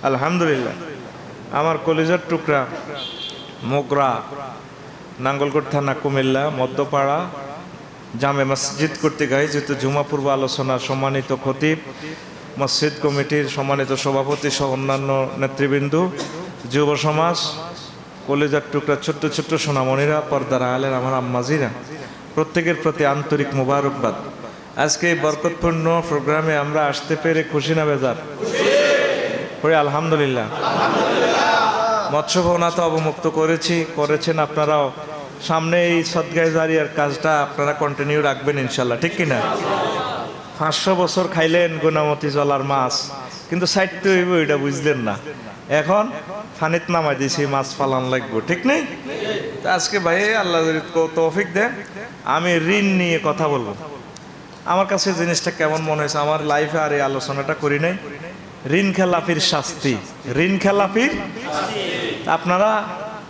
আলহামদুলিল্লাহ। আমার কলিজার টুকরা মোগরা, নাঙ্গলকোট থানা, কুমিল্লা, মধ্যপাড়া জামে মসজিদ কর্তৃক আয়োজিত জুমা পূর্ব আলোচনার সম্মানিত খতিব, মসজিদ কমিটির সম্মানিত সভাপতি সহ অন্যান্য নেতৃবৃন্দ, যুব সমাজ, কলিজার টুকরা ছোট্ট ছোট্ট সোনামণিরা, পর্দার আলের আমার আম্মাজিরা, প্রত্যেকের প্রতি আন্তরিক মোবারকবাদ। আজকে এই বরকতপূর্ণ প্রোগ্রামে আমরা আসতে পেরে খুশি না বেজার? পড়ে আলহামদুলিল্লাহ। মৎস্য ভবনা তো অবমুক্ত করেছেন আপনারাও। সামনে এই সদগায়ে জারিয়ার কাজটা আপনারা কন্টিনিউ রাখবেন ইনশাল্লাহ, ঠিক কিনা? 500 বছর খাইলেন গুনামতি জলার মাছ, কিন্তু সাইডতে হইব এটা বুঝলেন না। এখন ফানিত নামাই দিয়েছি, মাছ পালন লাগবো, ঠিক নেই? আজকে ভাই আল্লাহ যদি তৌফিক দেন, আমি ঋণ নিয়ে কথা বলবো। আমার কাছে জিনিসটা কেমন মনে হয়েছে, আমার লাইফে আর এই আলোচনাটা করি নাই। ঋণ খেলাপির শাস্তি, ঋণ খেলাপির। আপনারা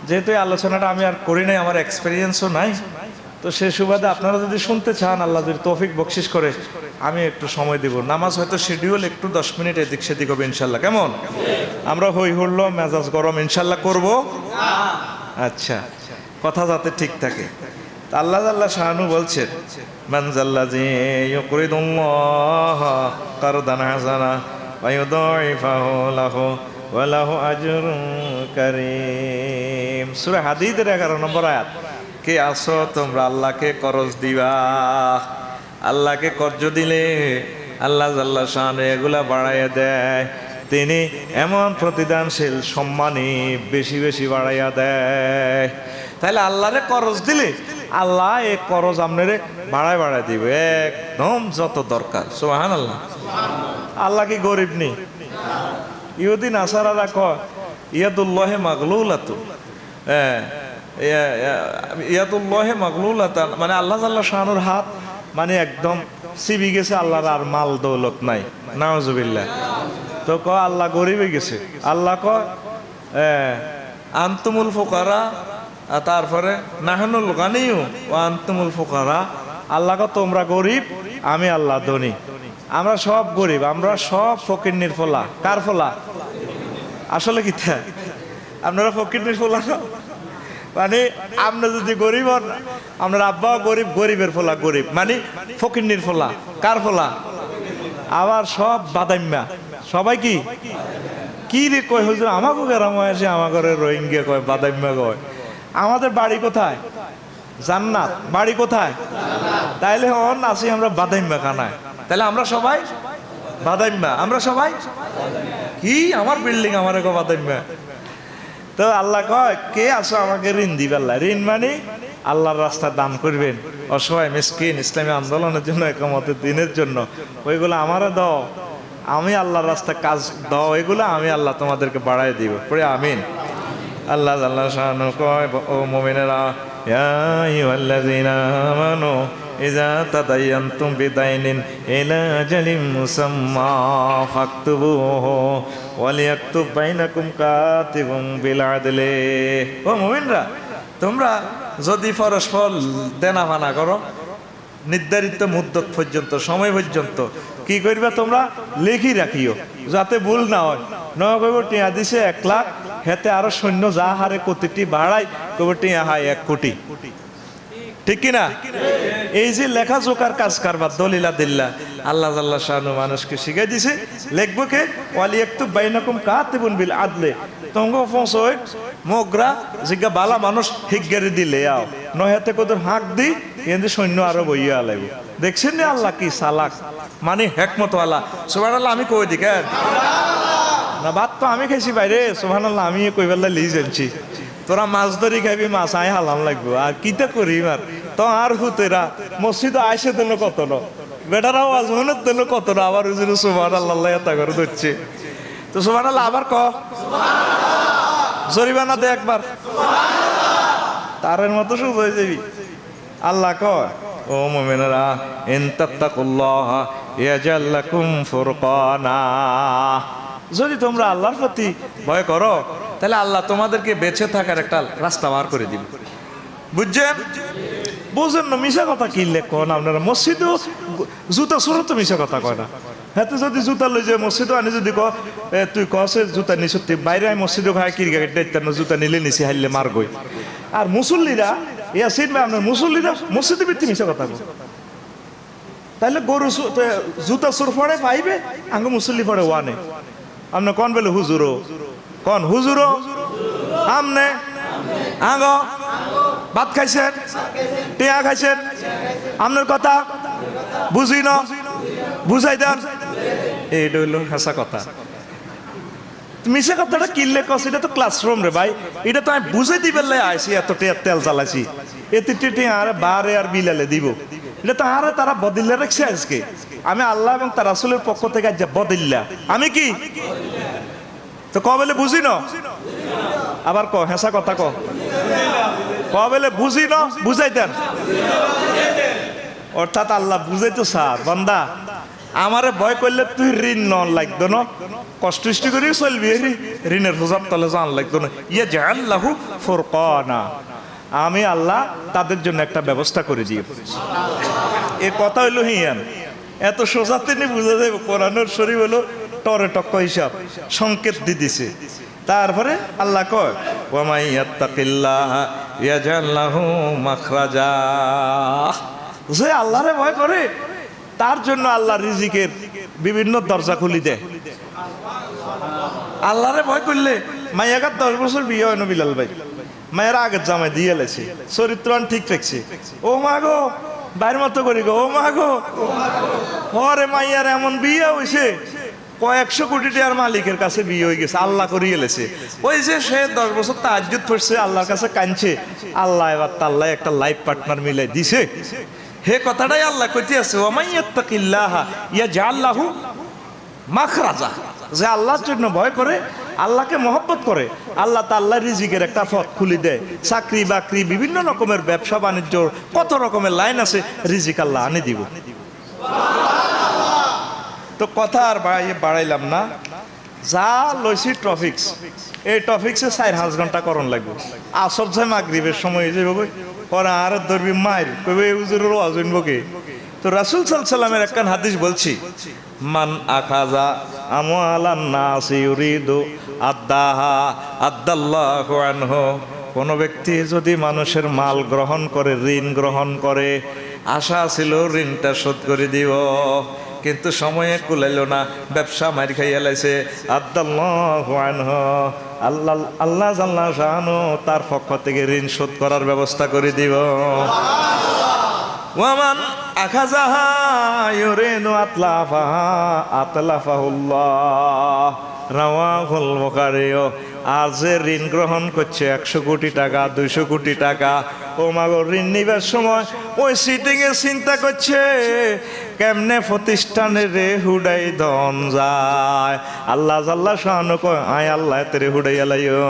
যেহেতু এই আলোচনাটা আমি আর করি নাই, আমার এক্সপিরিয়েন্সও নাই, তো সে সুবাদে আপনারা যদি শুনতে চান, আল্লাহ যদি তৌফিক বকশিস করে, আমি একটু সময় দিব। নামাজ হয়তো শিডিউল একটু 10 মিনিট এদিক সেদিক হবে ইনশাল্লাহ। কেমন? আমরা হই হুল্লো মেজাজ গরম ইনশাল্লাহ করব। আচ্ছা, কথা যাতে ঠিক থাকে। আল্লাহ আল্লাহ শাহানু বলছেন, মান জাল্লাযী ইউকরিদুল্লাহ কারদান হাসানা ওয়া ইউদাইফাহু লাহু ওয়া লাহু আজরুন কারীম। সূরা হাদীদের 11 নম্বর আয়াত। কে আসো তোমরা আল্লাহকে করজ দিবা? আল্লাহকে কর্জ দিলে আল্লাহ জাল্লা শাহানু এগুলা বাড়াইয়া দেয়। তিনি এমন প্রতিদানশীল, সম্মানী, বেশি বেশি বাড়াইয়া দেয়। তাহলে আল্লাহরে করজ দিলে আল্লাহ এই করজ আপনারে বাড়ায় বাড়ায় দিবে একদম যত দরকার। সুবহানাল্লাহ। আল্লাহ কি গরিব নেই? ইহুদি নাসারারা কয় ইয়াদুল্লাহি মাগলুলাতু, ইয়াদুল্লাহি মাগলুলাতান, মানে আল্লাহ জাল্লা শানুর হাত মানে একদম চিবি গেছে, আল্লাহর আর মাল দৌলত নাই। নাউজুবিল্লাহ। তো কয় আল্লাহ গরিব হয়ে গেছে। আল্লাহ কয় আনতুমুল ফুকারা, তারপরে নাহনুল গানিয়্যু ওয়া আনতুমুল ফুকারা। আল্লাহ কয় তোমরা গরিব, আমি আল্লাহ ধনী। আমরা সব গরিব, আমরা সব ফকিন্নির ফোলা। কার ফোলা? আসলে কি তা আপনারা ফকিন্নির ফোলা? মানে আমরা যদি গরিব হন, আপনার আব্বাও গরিব, গরিবের ফোলা গরিব, মানে ফকিন্নির ফোলা। কার ফোলা? আবার সব বাদাইম্যা। সবাই কি কি রে কয় হুজুর, আমাকে গ্রাম আসে, আমার ঘরে রোহিঙ্গা কয়, বাদাইম্যা কয়। আমাদের বাড়ি কোথায়? জান্নাত। বাড়ি কোথায়? তাইলে হন আছি আমরা বাদাইম্যা খানায়। তাহলে আমরা সবাই বাদাইম্যা, আমরা সবাই কি? আমার বিল্ডিং আমার এক বাদাইম্যা। তো আল্লাহ কয় কে আসো আমাকে ঋণ দিবেন? ঋণ মানে আল্লাহর রাস্তা দান করবেন, অসহায় মিসকিন, ইসলামী আন্দোলনের জন্য, একামতের দিনের জন্য, ওইগুলো আমারে দাও। আমি আল্লাহর রাস্তা কাজ দাও, এগুলো আমি আল্লাহ তোমাদেরকে বাড়াই দিব। পড়ে আমিন। আল্লাহ আল্লাহ শানু কয়, ও মুমিনেরা, ইয়া আইয়ুহাল্লাযীনা আমানু ইযা তাদায়্যানতুম বিদাইনিন ইলা আজালিন মুসাম্মা ফাকতুবুহু ওয়া লিয়াকতুব বাইনাকুম কাতিবুন বিল আদলি। ও মুমিনরা, তোমরা যদি পরস্পর দেনা পানা করো, নির্ধারিত মুদ্দত পর্যন্ত, সময় পর্যন্ত কি করবে? তোমরা লিখি রাখিও, যাতে ভুল না হয়। নয় কইব টিয়া দিছে 1 লাখ, হেতে আরো সৈন্য যা হারে কোটিটি বাড়াই, কইব টিয়া হাই 1 কোটি। ঠিক কিনা? এই যে লেখা জোকার কাজ কারবার, দলিলা দিল্লা, আল্লাহ জাল্লা শানু মানুষকে শিখাই দিছে। লিখবো কে? ওয়ালিয়াকতুব বাইনাকুম কাতিবুন বিল আদলি। তোমগো ফসই মোগরা জিগা বালা মানুষ হিগগারি দিলে আও, নয় হাতে কদর হাঁক দি, এতে সৈন্য আরো বইয়া আলাইব। দেখছেন না আল্লাহ কি চালাক, মানে হেকমত আল্লাহ। সুবহানাল্লাহ। আমি কই দি কেন না, ভাত তো আমি খাইছি বাইরে। সুবহানাল্লাহ। আমি কইবেলা লিজ আনছি, তোরা মাছ ধরি খাইবি, মাছ আয় হালাম লাগবো। আর কিতা করি আর তো আর হুতেরা মসজিদ আইসে দিল কত ন, বেটারাও আজ হনের দিল কত না, আবার হুজুর সুবহানাল্লাহ এত করে ধরছে। তো সুবহানাল্লাহ আবার ক জরিমানা দে একবার, তারের মতো সুখ হয়ে যাবি। আল্লাহ কয়, ও মুমিনেরা, ইন তাত্তাকুল্লাহ ইয়াজআল লাকুম ফুরকানা। যদি তোমরা আল্লাহর প্রতি ভয় করো, তাহলে আল্লাহ তোমাদেরকে বেঁচে থাকার একটা রাস্তা বার করে দিবে। বুঝছেন? বুঝেন না? মিশা কথা কিনলে কোন আপনারা? মসজিদেও জুতা সুরত মিশা কথা কয় না। হ্যাঁ তো যদি জুতা লই যায় মসজিদও আনি যদি ক তুই কসে জুতা নিছ বাইরে আমি মসজিদও খাই ক্রিকেট দায়িত্ব জুতা নিলে নিছি হাইলে মার গই আর মুসল্লিরা ইয়া সিট ভাই আপনার মুসল্লিরা মসজিদে ভিত্তি মিশে কথা কয় তাহলে গরু জুতা সুর পড়ে পাইবে আঙ্গ মুসল্লি পড়ে ওয়ানে আপনি কন বলে হুজুরো কন হুজুরো আমনে আঙ্গ ভাত খাইছেন টিয়া খাইছেন আপনার কথা বুঝি না বুঝাই দেন এইটা হইলো হাসা কথা মিশে কথাটা কিনলে কস এটা তো ক্লাসরুম রে ভাই এটা তো আমি বুঝাই দিবে আইসি এত তেল জ্বালাইছি এতে টেটে আর বারে আর বিলালে দিব এটা তো আরে তারা বদিল্লা রাখছে আজকে আমি আল্লাহ এবং তার রাসূলের পক্ষ থেকে আজ বদিল্লা আমি কি তো কবেলে বুঝি না আবার ক হেসা কথা কবেলে বুঝি না বুঝাই দেন অর্থাৎ আল্লাহ বুঝাইতো স্যার বান্দা আমারে ভয় করলে তুই ঋণ নন লাগতো না কষ্ট করে চলবি ঋণের বোঝার তলে জান লাগতো না ইয়ে জাআল্লাহু ফুরকানা আমি আল্লাহ তাদের জন্য একটা ব্যবস্থা করে দিয়ে এ কথা হইলো হিয়ান এত সোজাতে নি বুঝা যাবে কোরআনের শরীফ হলো টরে টক্ক হিসাব সংকেত দিয়ে দিছে তারপরে আল্লাহ কয় ওয়া মাই ইয়াত্তাকিল্লাহ ইয়াজআল লাহু মাখরাজা যে আল্লাহরে ভয় করে তার জন্য আল্লাহ রিজিকের বিভিন্ন দরজা খুলি দেয় আল্লাহরে ভয় করলে মাইয়াকার 10 বছর বিয়ে হয় না বিলাল ভাই মায়ের আগের জামাই দিয়ে এলেছে চরিত্রান ঠিক রাখছে ও মা গো বাইরের মতো করি গো ও মা গো হরে মাইয়ার এমন বিয়ে হয়েছে কয়েকশো কোটি টাকার মালিকের কাছে বিয়ে হয়ে গেছে আল্লাহ করিয়ে এলেছে ওই যে সে 10 বছর তাহাজ্জুদ পড়ছে আল্লাহর কাছে কাঁদছে আল্লাহ এবার তাল্লাহ একটা লাইফ পার্টনার মিলাই দিছে হে কথাটাই আল্লাহ কইতে আছে ওয়া মান ইয়াত্তাকিল্লাহ ইয়াজআল লাহু মাখরাজা যে আল্লাহর জন্য ভয় করে আল্লাহকে মহব্বত করে আল্লাহ তাআলা রিজিকের একটা পথ খুলে দেয় চাকরি বাকরি বিভিন্ন রকমের ব্যবসা বাণিজ্য কত রকমের লাইন আছে রিজিক আল্লাহ আনি দিব তো কথা আর বাড়াইলাম না যা লইছি টপিক্স এই টপিক্সে 4-5 ঘন্টা করণ লাগবে আসর যায় মাগরিবের সময় যাবে পরে আর ধরবি মায়ের কবে হুজুরের ওয়াজ হইবকে তো রাসূল সাল্লাল্লাহু আলাইহি ওয়াসাল্লামের একখান হাদিস বলছি মান আখাযা আমওয়ালান নাস ইউরিদু আদাহা আদাল্লাহু আনহু কোন ব্যক্তি যদি মানুষের মাল গ্রহণ করে ঋণ গ্রহণ করে আশা ছিল ঋণটা শোধ করে দিব কিন্তু সময়ে কুলাইল না ব্যবসা মার খাইয়া লাইছে আদাল্লাহু আনহু আল্লাহ জাল্লা শানু তার পক্ষ থেকে ঋণ শোধ করার ব্যবস্থা করে দিব ওয়ামান আখাযাহা ইউরিদু আতলাফাহা আতলাফাহুল্লাহ রাওয়াহুল বুখারী আর যে ঋণ গ্রহণ করছে 100 কোটি টাকা 200 কোটি টাকা ও মাগো ঋণ নিবার সময় ওই সিটিং এ চিন্তা করছে কেমনে প্রতিষ্ঠানে রে হুডাই ধন যায় আল্লাহ জাল্লা শানু কয় আয় আল্লাহ তেরে হুডাই আলাইও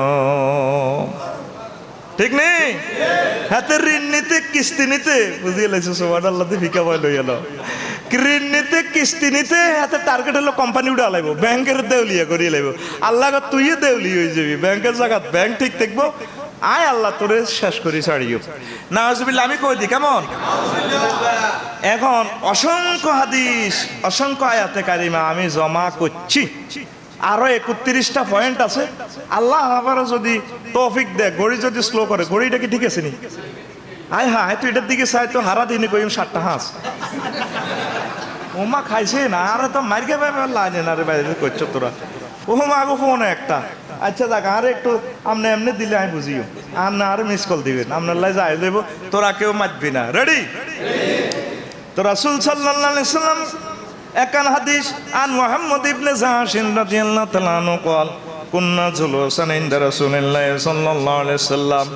ঠিক নেই হাতে ঋণ নিতে কিস্তি নিতে বুঝিয়ে লাইছে সুবহানাল্লাহ ফিকা বয় লই গেল ঋণ নিতে কিস্তি নিতে হাতে টার্গেট হলো কোম্পানি উড়া লাইব ব্যাংকের দেউলিয়া করিয়ে লাইব আল্লাহ তুই দেউলি হয়ে যাবি ব্যাংকের জায়গা ব্যাংক ঠিক থাকবো আয় আল্লাহ তোরে শেষ করি ছাড়িও নাউজুবিল্লাহ আমি কই দি কেমন এখন অসংখ্য হাদিস অসংখ্য আয়াতে কারিমা আমি জমা করছি আরো 31টা পয়েন্ট আছে আল্লাহ আবার যদি তৌফিক দেয় ঘড়ি যদি স্লো করে ঘড়িটা কি ঠিক আছে নি আয় হ্যাঁ তুই এটার দিকে চাই তো হারা দিনে কইম 7টা হাঁস ওমা খাইছে না আর তো মার্কে লাগে না রে ভাই করছো তোরা ও মা গো ফোন একটা আচ্ছা দেখ আর একটু আপনি এমনি দিলে আমি বুঝিও আর না আর মিস কল দিবেন আপনার লাই যাই দেব তোরা কেউ মাতবি না রেডি তো রাসূল সাল্লাল্লাহু আলাইহি সাল্লাম একান হাদিস আন মুহাম্মদ ইবনে জাহশিন রাদিয়াল্লাহু তাআলা আনহু قال كنا جلوسا عند رسول الله صلى الله عليه وسلم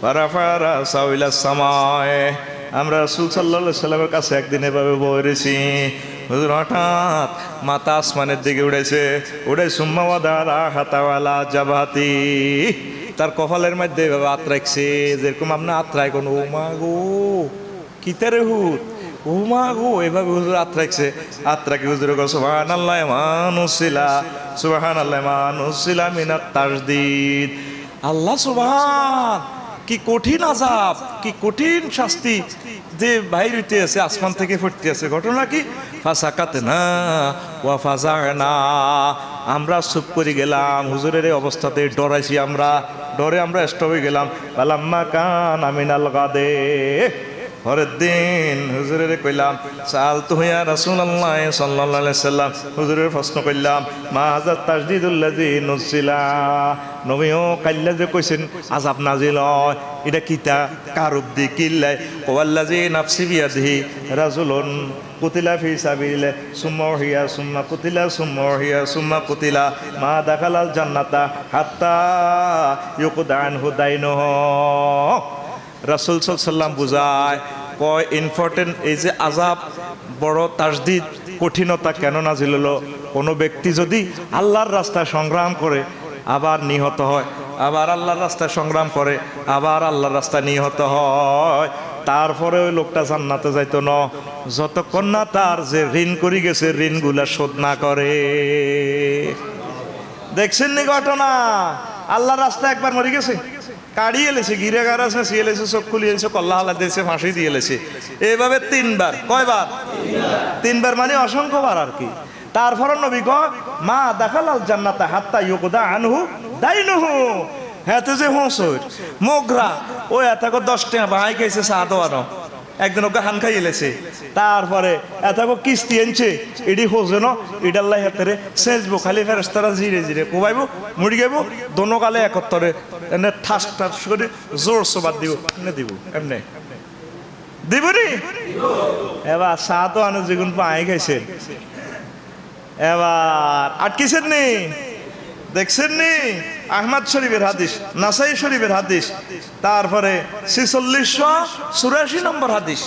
ورفع رأسه إلى السماء আমরা রাসূল সাল্লাল্লাহু আলাইহি সাল্লামের কাছে একদিন এভাবে বসেছি হুজুর হঠাৎ মাথা আসমানের দিকে উড়েছে উড়ে সুম্মা ওয়াদারা হাতাওয়ালা জাবাতি তার কপালের মধ্যে এভাবে হাত রাখছে যেরকম আপনি হাত রাখুন ও মা গো কিতারে হুত ও মা গো এভাবে হুজুর হাত রাখছে হাত রাখি হুজুর গো সুবহানাল্লাহ মানুসিলা সুবহানাল্লাহ মানুসিলা মিনাত তাসদিদ আল্লাহ সুবহান কি কঠিন আযাব কি কঠিন শাস্তি যে বাইরে হইতে আছে আসমান থেকে ফুটতে আছে ঘটনা কি ফাসাকাতনা ওয়া ফাজানা, আমরা চুপ করে গেলাম। হুজুরের এই অবস্থাতে ডরাইছি আমরা, ডরে আমরা স্টপ হয়ে গেলাম। ফালাম্মা কানা মিনাল গাদে, পরের দিন হুজুরের কইলাম সালতু ইয়া রাসূলুল্লাহ সাল্লাল্লাহু আলাইহি সাল্লাম, হুজুরের প্রশ্ন করলাম মা হাযা তাজদীদুল্লাযী নুসিলা, নবীও কাল্লা যে কইছেন আযাব নাজিল হয়, এটা কিতা কার উদ্দি কিল্লাই? ওয়াল্লাযী নাফসি বিয়াদিহি রাজুলুন কুতিলা ফি সাবিলিল্লাহ সুম্মা হিয়া সুম্মা কুতিলা সুম্মা হিয়া সুম্মা কুতিলা মা দাখালাল জান্নাতা হাত্তা ইউকদা আনহু দাইনুহু। রাসূল সাল্লাল্লাহু আলাইহি সাল্লাম বুঝায় কয় ইম্পর্টেন্ট এই যে আযাব বড় তাজদিদ কঠিনতা কেন নাজিল হলো? কোনো ব্যক্তি যদি আল্লাহর রাস্তায় সংগ্রাম করে আবার নিহত হয়, আবার আল্লাহর রাস্তায় সংগ্রাম করে আবার আল্লাহর রাস্তায় নিহত হয়, তারপরে ওই লোকটা জান্নাতে যাইতো না যতক্ষণ না তার যে ঋণ করে গেছে ঋণগুলা শোধ না করে। দেখছেন নি ঘটনা? আল্লাহর রাস্তায় একবার মরে গেছে, কাড়িয়ে এলেছে, গিরে গাড়াছে, সিয়ে এলেছে, চোখ খুলিয়ে এলেছে, কল্লা হালা দিয়েছে, ফাঁসি দিয়ে এলেছে। এইভাবে তিনবার। কয়বার? তিনবার মানে অসংখ্যবার আর কি। তারপর নবী কয় মা দাখালাল জান্নাতা হাত্তা ইউকদা আনহু দাইনুহু। হেতে যে হোঁসর মোগরা ওই এতক 10 টাকা ভাই খাইছে চা দোয়ানো, একদিন ওকে হান খাই এলেছে, তারপরে এতক কিস্তি এনছে, এডি হোজেন ইডাল্লাহ হেতেরে সেজবো, খালি ফেরেশতারা জিরে জিরে কোবাইব মুড়ি গাইব, দোনো কালে একত্তরে এনে ঠাস ঠাস করে জোর সোবাদ দিব, এমনি দিব, এমনি দিব নি। এবার চা তো আনো যেগুন পাই খাইছেন, এবার আটকিছেন নি? দেখছেন নি? আহমদ শরীফের হাদিস, নাসাই শরীফের হাদিস, তারপরে 4684 নম্বর হাদিস।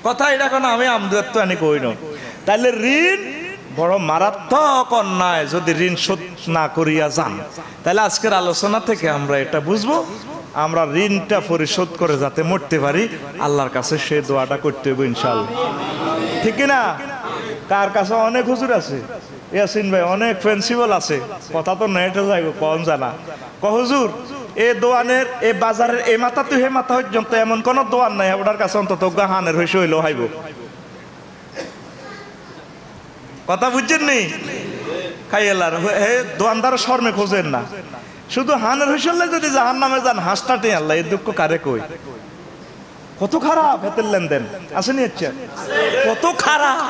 কথা এটা কেন আমি আমদুয়াত্ত আনি কই না। তাইলে ঋণ বড় মারাত্মক অন্যায় যদি ঋণ শোধ না করিয়া যান। তাহলে আজকের আলোচনা থেকে আমরা এটা বুঝবো, আমরা ঋণটা পরিশোধ করে যাতে মরতে পারি আল্লাহর কাছে সে দোয়াটা করতে হবে ইনশাআল্লাহ। ঠিক না? কার কাছে অনেক হুজুর আছে, ইয়াসিন ভাই অনেক প্রিন্সিপাল আছে, কথা তো নেটে যাইব কম জানা। হুজুর এ দোয়ানের এ বাজারের এ মাথা তুই হে মাথা পর্যন্ত এমন কোন দোয়ান নাই ওটার কাছে অন্তত গাহানের হইছে হইলেও হাইব। কথা বুঝছেন নি? খাইয়েলার হে দোয়ানদার শর্মে খোঁজেন না, শুধু হানের হইসলে যদি জাহান নামে যান হাসটাটে আল্লাহ এই দুঃখ কারে কই। কত খারাপ হেতের লেনদেন আসেনি? হচ্ছে কত খারাপ।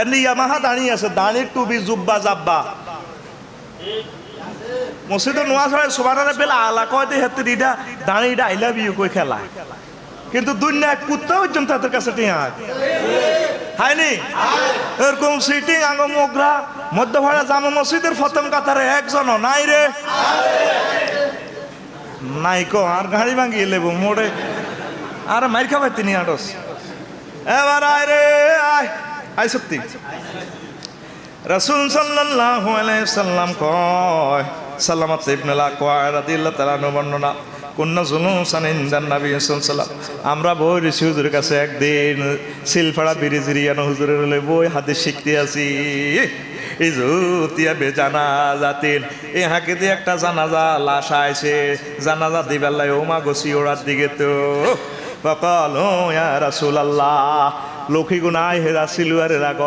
এমনি ইয়ামাহা দাঁড়িয়ে আছে, দাঁড়িয়ে টুবি জুব্বা জাব্বা মসজিদে নোয়াজ হয় সুবহানাল্লাহ বেলা আলা কয় দিয়ে হেতের ইডা দাঁড়িয়ে আই লাভ ইউ কই খেলা, কিন্তু দুনিয়া কুত্তা পর্যন্ত তাদের কাছে টিয়া হয়নি। এরকম সিটিং আঙ্গ মোগরা মধ্যভাড়া জামা মসজিদের প্রথম কাতারে একজনও নাই রে, নাই কো আর গাড়ি ভাঙিয়ে লেবো মোড়ে আর মাইর খাবার তিনি আড়স। এবার আয় রে আয় আয় সত্যি রাসূল সাল্লাল্লাহু আলাইহি সাল্লাম কয়, সালামাত ইবনুল আকওয়া রাদিয়াল্লাহু তাআলা বর্ণনা, কুন্না জুলুসান ইনদান নবী সাল্লাল্লাহু আলাইহি ওয়াসাল্লাম, আমরা বই ঋষি হুজুরের কাছে একদিন সিলফাড়া বিরিজিরিয়ানো হুজুরের হলে বই হাদিস শিখতে আছি। এই জুতিয়া বেজানা জাতিন এই হাঁকে দিয়ে একটা জানাজা লাশ আইছে, জানাজা দিবেল্লাই ওমা গছি ওড়ার দিকে তো ফকাল ইয়া রাসূলুল্লাহ, লক্ষ্মী গুনায় হেরা সিলুয়ারে রাগ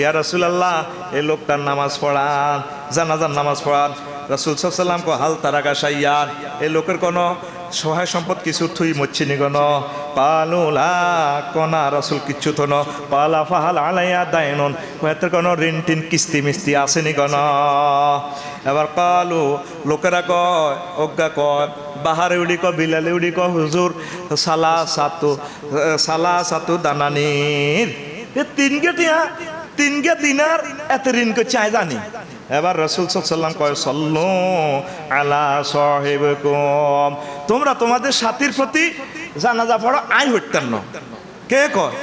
ইয়া রাসূলুল্লাহ এই লোকটার নামাজ পড়ান, জানাজার নামাজ পড়ান। রাসূল সাল্লাল্লাহু আলাইহি ওয়াসাল্লাম কো হাল তারাকা শাইয়ান, এই লোকের কোনো সহায় সম্পদ কিছু থুই মচ্ছিনি গণ? পালুলা কনা রাসূল কিচ্ছু তো ন। পালা ফাহাল আলাইয়া দাইনুন, হেতের কোনো ঋণ টিন কিস্তি মিস্তি আসেনি গণ? এবার কালু লোকেরা কয় অজ্ঞা কয় বাহারে উড়ি ক বিলালে উড়ি ক হুজুর সালা সাতু দানানির তিন গে দিনার এত ঋণ কে চাই জানি। এবার রাসূল সাল্লাল্লাহু আলাইহি ওয়াসাল্লাম কয় সাল্লু আলা সাহিবিকুম, তোমরা তোমাদের সাথীর প্রতি জানাজা পড়ো আই হইতেন না। কে কয়?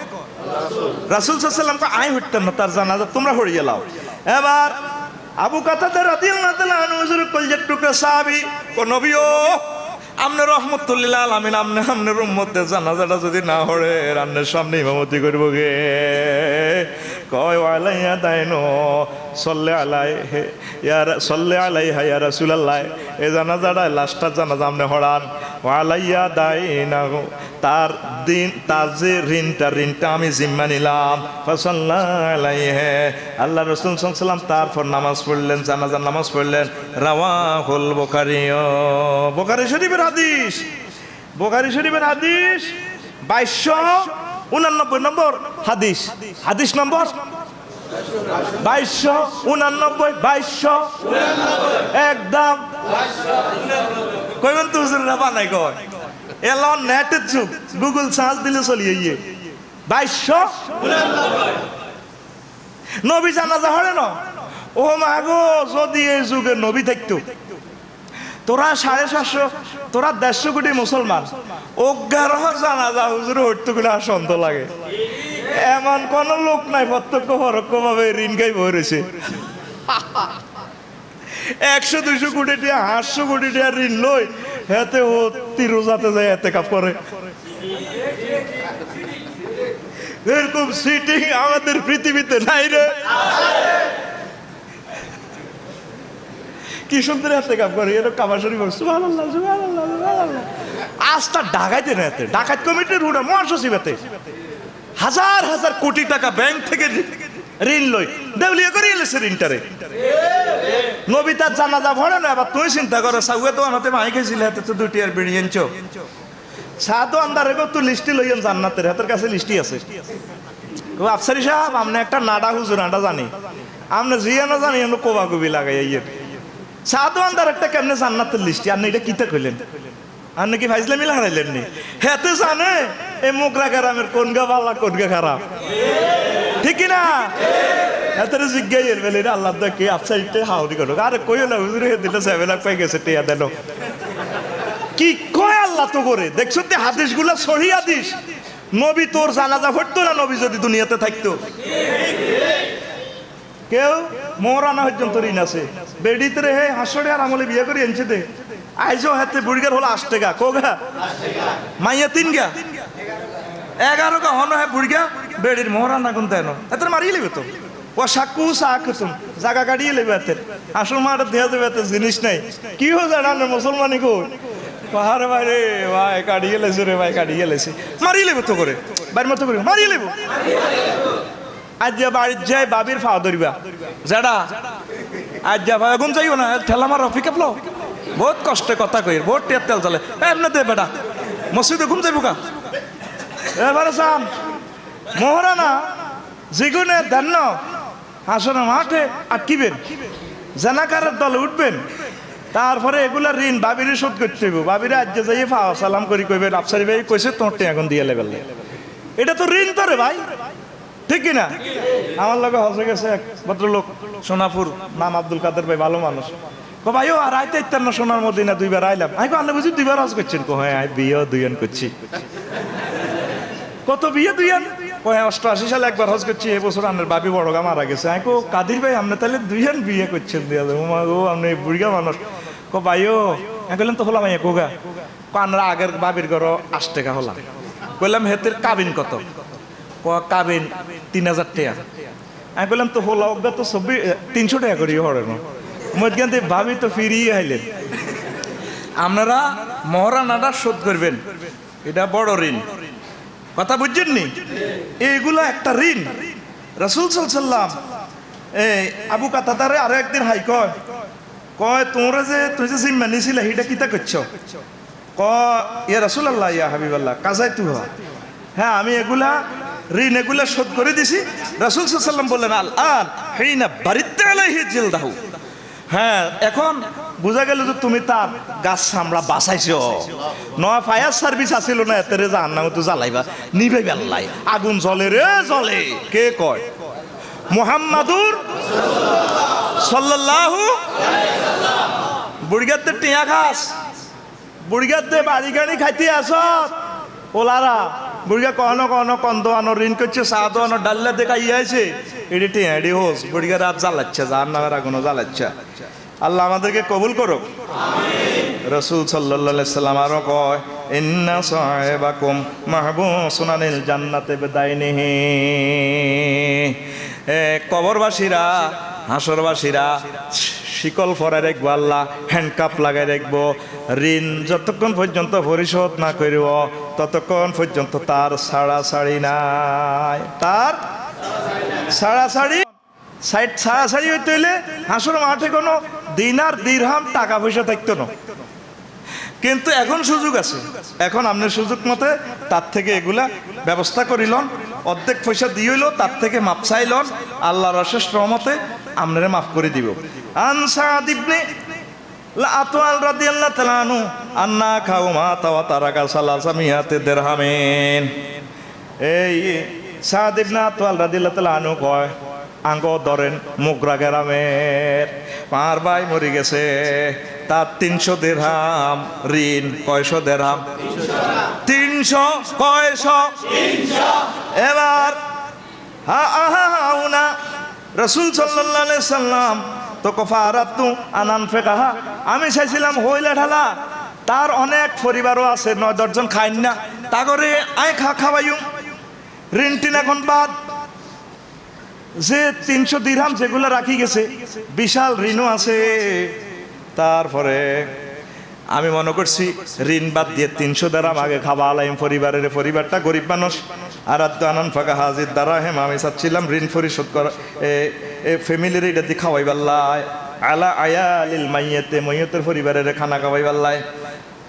রাসূল সাল্লাল্লাহু আলাইহি ওয়াসাল্লাম কয় আই হইতেন না, তার জানাজা তোমরা পড়িয়ে লাও। এবার আবু কাতাদা রাদিয়াল্লাহু তাআলা আনহু হুজুর কলজের টুকরা সাহাবী কো নবীও আমনে রহমতুল্লিল আলামিন, আমনের উম্মতের জানাজাটা যদি না হড়ে রান্নের সামনে ইমামতি করব গে। কয় আলাইয়া দাইনো সল্লে আলাইহি সল্লে আলাইহা ইয়া রাসূলুল্লাহ, এই জানাজাটা লাস্টার জানাজা আমনে হড়ান। আলাইয়া দাইনা তার যে ঋণটা আমি জিম্মা নিলাম। ফাসাল্লাল্লাহু আলাইহি, আল্লাহ রাসূল সাল্লাল্লাহু আলাইহি ওয়াসাল্লাম তারপর নামাজ পড়লেন, জানাজার নামাজ পড়লেন। রাওয়াহুল বুখারী, বুখারী শরীফের হাদিস, বুখারী শরীফের হাদিস 2289 নম্বর হাদিস, হাদিস নম্বর 2289, 2289 একদম কইবেন তো হুজুররা বানাই কয় এলো নেটের যুগ, গুগল সার্চ দিলে চলিয়ে গিয়ে 2289 নবী জানাজা হলে না। ও মাগো, যদি এই যুগে নবী থাকতো, তোরা 750, তোরা 150 কোটি মুসলমান, অজ্ঞার জানাজা হুজুর হইতো কিনা সন্দেহ লাগে। এমন কোন লোক নাই প্রত্যক্ষ পরোক্ষ ভাবে ঋণ গাই বইছে। 100-200 কোটি টাকা, 800 কোটি টাকা ঋণ লই হেতে ও তিরোজাতে যায় এতে কাপ করে। এরকম সিটিং আমাদের পৃথিবীতে নাই রে। কি সুন্দর এতে কাপ করে, এটা কাবাসরি বলছে সুবহানাল্লাহ, সুবহানাল্লাহ, সুবহানাল্লাহ। আজটা ডাকাইতে না, এতে ডাকাত কমিটির রুডা মহাসচিবেতে হাজার হাজার কোটি টাকা ব্যাংক থেকে ঋণ লই দেউলিয়া করে এলেছে ঋণটারে। নবী তার জানাজা ভরে না। আবার তুই চিন্তা করো, সাউয়ে তো আনাতে মাই খেয়েছিল, হাতে তো 2টি আর বিড়ি আনছো। সাদো আন্দারে গো তুই লিস্টি লইয়েন জান্নাতের, হাতের কাছে লিস্টি আছে। আফসারি সাহেব, আপনি একটা নাডা হুজুর আন্ডা জানি, আপনি জিয়া না জানি এমন কোবা কবি লাগাই ইয়ে সাদো আন্দার একটা কেমনে জান্নাতের লিস্টি, আপনি এটা কিতা কইলেন? আর নাকি ভাইজলে মিলা হারাইলেন নি? হেতে জানে এই মোগরা গ্রামের কোন গা ভালো কোন গা খারাপ, ঠিক না? এতরে জিজ্ঞাই এর বেলে আল্লাহ দেখে আফসাইটে হাউরি করো। আরে কইও না হুজুর, হে দিলে 7 লাখ পাই গেছে, টিয়া দেন কি কয় আল্লাহ তো করে। দেখছো তো হাদিসগুলো সহি হাদিস। নবী তোর জানাজা পড়তো না নবী যদি দুনিয়াতে থাকতো? কেউ মোহরানা পর্যন্ত ঋণ আছে। বেডিতে হে হাসড়ে আর আমলে বিয়ে করে এনছে দে আইজো হাতে বুড়িগার হলো 8 টাকা কোগা মাইয়া 3 গা 11 গা হন হে বুড়িগা বেডির মোহরানা কোন তেন এত মারিয়ে লিবে তো ও সাকু সাক তুমি জায়গা কাটিয়ে লিবে এত আসল মার দেয়া দেবে এত জিনিস নাই কি হো জানা না মুসলমানি কো পাহাড় বাইরে ভাই কাটিয়ে লেছে রে ভাই কাটিয়ে লেছে মারিয়ে লিবে তো করে বাইর মতো করে মারিয়ে লিব আজ যে বাড়ির যাই বাবির ফা ধরিবা যাডা আজ যা ভাই গুন যাইও না ঠেলা মার রফিকা ফলো বহুত কষ্টে কথা কই বহুত টেপ তেল চলে এমনে দে বেটা মসজিদে ঘুম যাইবো কা এবারে সাম মোহরানা জিগুনে দেন হাসনের মাঠে আটকিবেন জানাকারের দলে উঠবেন তারপরে এগুলা ঋণ বাবিরে শোধ করতে হইব বাবিরে আজ যে যাই ফা সালাম করি কইবেন আফসারি ভাই কইছে তোরটে এখন দিয়ে লেবেল এটা তো ঋণ তো রে ভাই ঠিক কিনা আমার লগে হসে গেছে এক ভদ্রলোক সোনাপুর নাম আব্দুল কাদের ভাই ভালো মানুষ কো ভাইও আর আইতে ইত্যান্ন সোনার মদিনা 2 বার আইলাম আই কো আল্লাহ বুঝি 2 বার হজ করছেন কো হ্যাঁ বিয়ে 2 করছি কত বিয়ে 2 কো হ্যাঁ 88 সালে একবার হজ করছি এই বছর আনের বাবি বড়গা মারা গেছে আই কো কাদির ভাই আপনি তাহলে 2 বিয়ে করছেন দিয়া ও মা গো আপনি বুড়িগা মানুষ কো ভাইও আমি কইলাম তো হলাম আইয়া কোগা কো আমরা আগের বাবির ঘর 8 টাকা হলাম কইলাম হেতের কাবিন কত কাবিন 3000 টাকা আমি বললাম তো হলো ওগা তো 300 টাকা করি হরে না মধ্যখান থেকে ভাবি তো ফিরিয়ে আইলেন আপনারা মহারানাটা শোধ করবেন এটা বড় ঋণ কথা বুঝছেন নি এইগুলা একটা ঋণ রাসূল সাল্লাল্লাহু এই আবু কাতাদারে আরো একদিন হাই কয় কয় তোমরা যে তুই যে জিম্মা নিছিলা এটা কিতা করছো কয় ইয়া রাসূলুল্লাহ ইয়া হাবিবাল্লাহ কাজাই তুই হ্যাঁ আমি এগুলা ঋণ এগুলা শোধ করে দিছি রাসূল সাল্লাল্লাহু আলাইহি ওয়াসাল্লাম বললেন আল আন হিনা বারিত আলাইহি জিলদাহু হ্যাঁ এখন বুঝা গেল যে তুমি তার গাছ আমরা বাঁচাইছো নয় ফায়ার সার্ভিস আছিল না এতে জাহান্নামে তো জ্বালাইবা নিবে বেল্লাই আগুন জ্বলে রে জ্বলে কে কয় মুহাম্মাদুর সাল্লাল্লাহু আলাইহি ওয়াসাল্লাম বুড়িগাতে টিয়া ঘাস বুড়িগাতে বাড়ি গাড়ি খাইতে আসত ওলারা বুড়িগা কখনো কখনো কন্দ আনো ঋণ করছে সাদ আনো ডাল্লা দেখা ইয়েছে এটি টিয়াডি হোস বুড়িগা রাত জ্বালাচ্ছে যার নামের আগুনও জ্বালাচ্ছে আল্লাহ আমাদেরকে কবুল করুক রাসূল সাল্লাল্লাহু আলাইহি সাল্লাম আরো কয় ইন্না সাহিবাকুম মাহবুসুন আনিল জান্নাতি বিদাইনিহি কবরবাসীরা হাসরবাসীরা শিকল ফরাই রাখবো আল্লাহ হ্যান্ডকাপ লাগাই রাখবো ঋণ যতক্ষণ পর্যন্ত পরিশোধ না করিব ততক্ষণ পর্যন্ত তার ছাড়াছাড়ি নাই, তার ছাড়াছাড়ি ছাড়াছাড়ি হইতে হইলে হাসর মাঠে কোনো দিনার দিরহাম টাকা পয়সা থাকতো না। কিন্তু এখন সুযোগ আছে, এখন আপনার সুযোগ মতে তার থেকে এগুলা ব্যবস্থা করিলন, অর্ধেক পয়সা দিয়ে হইল তার থেকে মাপ চাইলন, আল্লাহর অশেষ রহমতে আপনারা মাফ করে দিব। আনসাদ ইবনে আতওয়াল রাদিয়াল্লাহু তাআলা আনহু আন্না কাওমা তারাকা সালাসামিয়াতে দিরহামিন। এই সাদ ইবনে আতওয়াল রাদিয়াল্লাহু তাআলা আনহু কয়, আঙ্গ ধরেন মুগরা গ্রামের পার ভাই মরে গেছে, তার 300 দিরহাম ঋণ। কয়শো দিরহাম? 300। কয়শো? 300। এবার রাসূল সাল্লাল্লাহু আলাইহি সাল্লাম তো কফারাতু আনান ফেকাহা, আমি চাইছিলাম হইলে ঢালা, তার অনেক পরিবারও আছে 9-10 জন খাইন না, তা করে আয় খাওয়াইম ঋণ টিন এখন বাদ। যে 300 দিরহাম যেগুলো রাখি গেছে বিশাল ঋণও আছে। তারপরে আমি মনে করছি ঋণ বাদ দিয়ে 300 দিরহাম আগে খাওয়া আলাইম পরিবারের, পরিবারটা গরিব মানুষ। আর আনান ফাঁকা হাজির দ্বারা হেম আমি চাচ্ছিলাম ঋণ পরিশোধ করা, ফ্যামিলির এটা দিয়ে খাওয়াই পাল্লাই, আলা আয়ালিল মাইয়াতে মইয়তের পরিবারের খানা খাওয়াই পাল্লাই।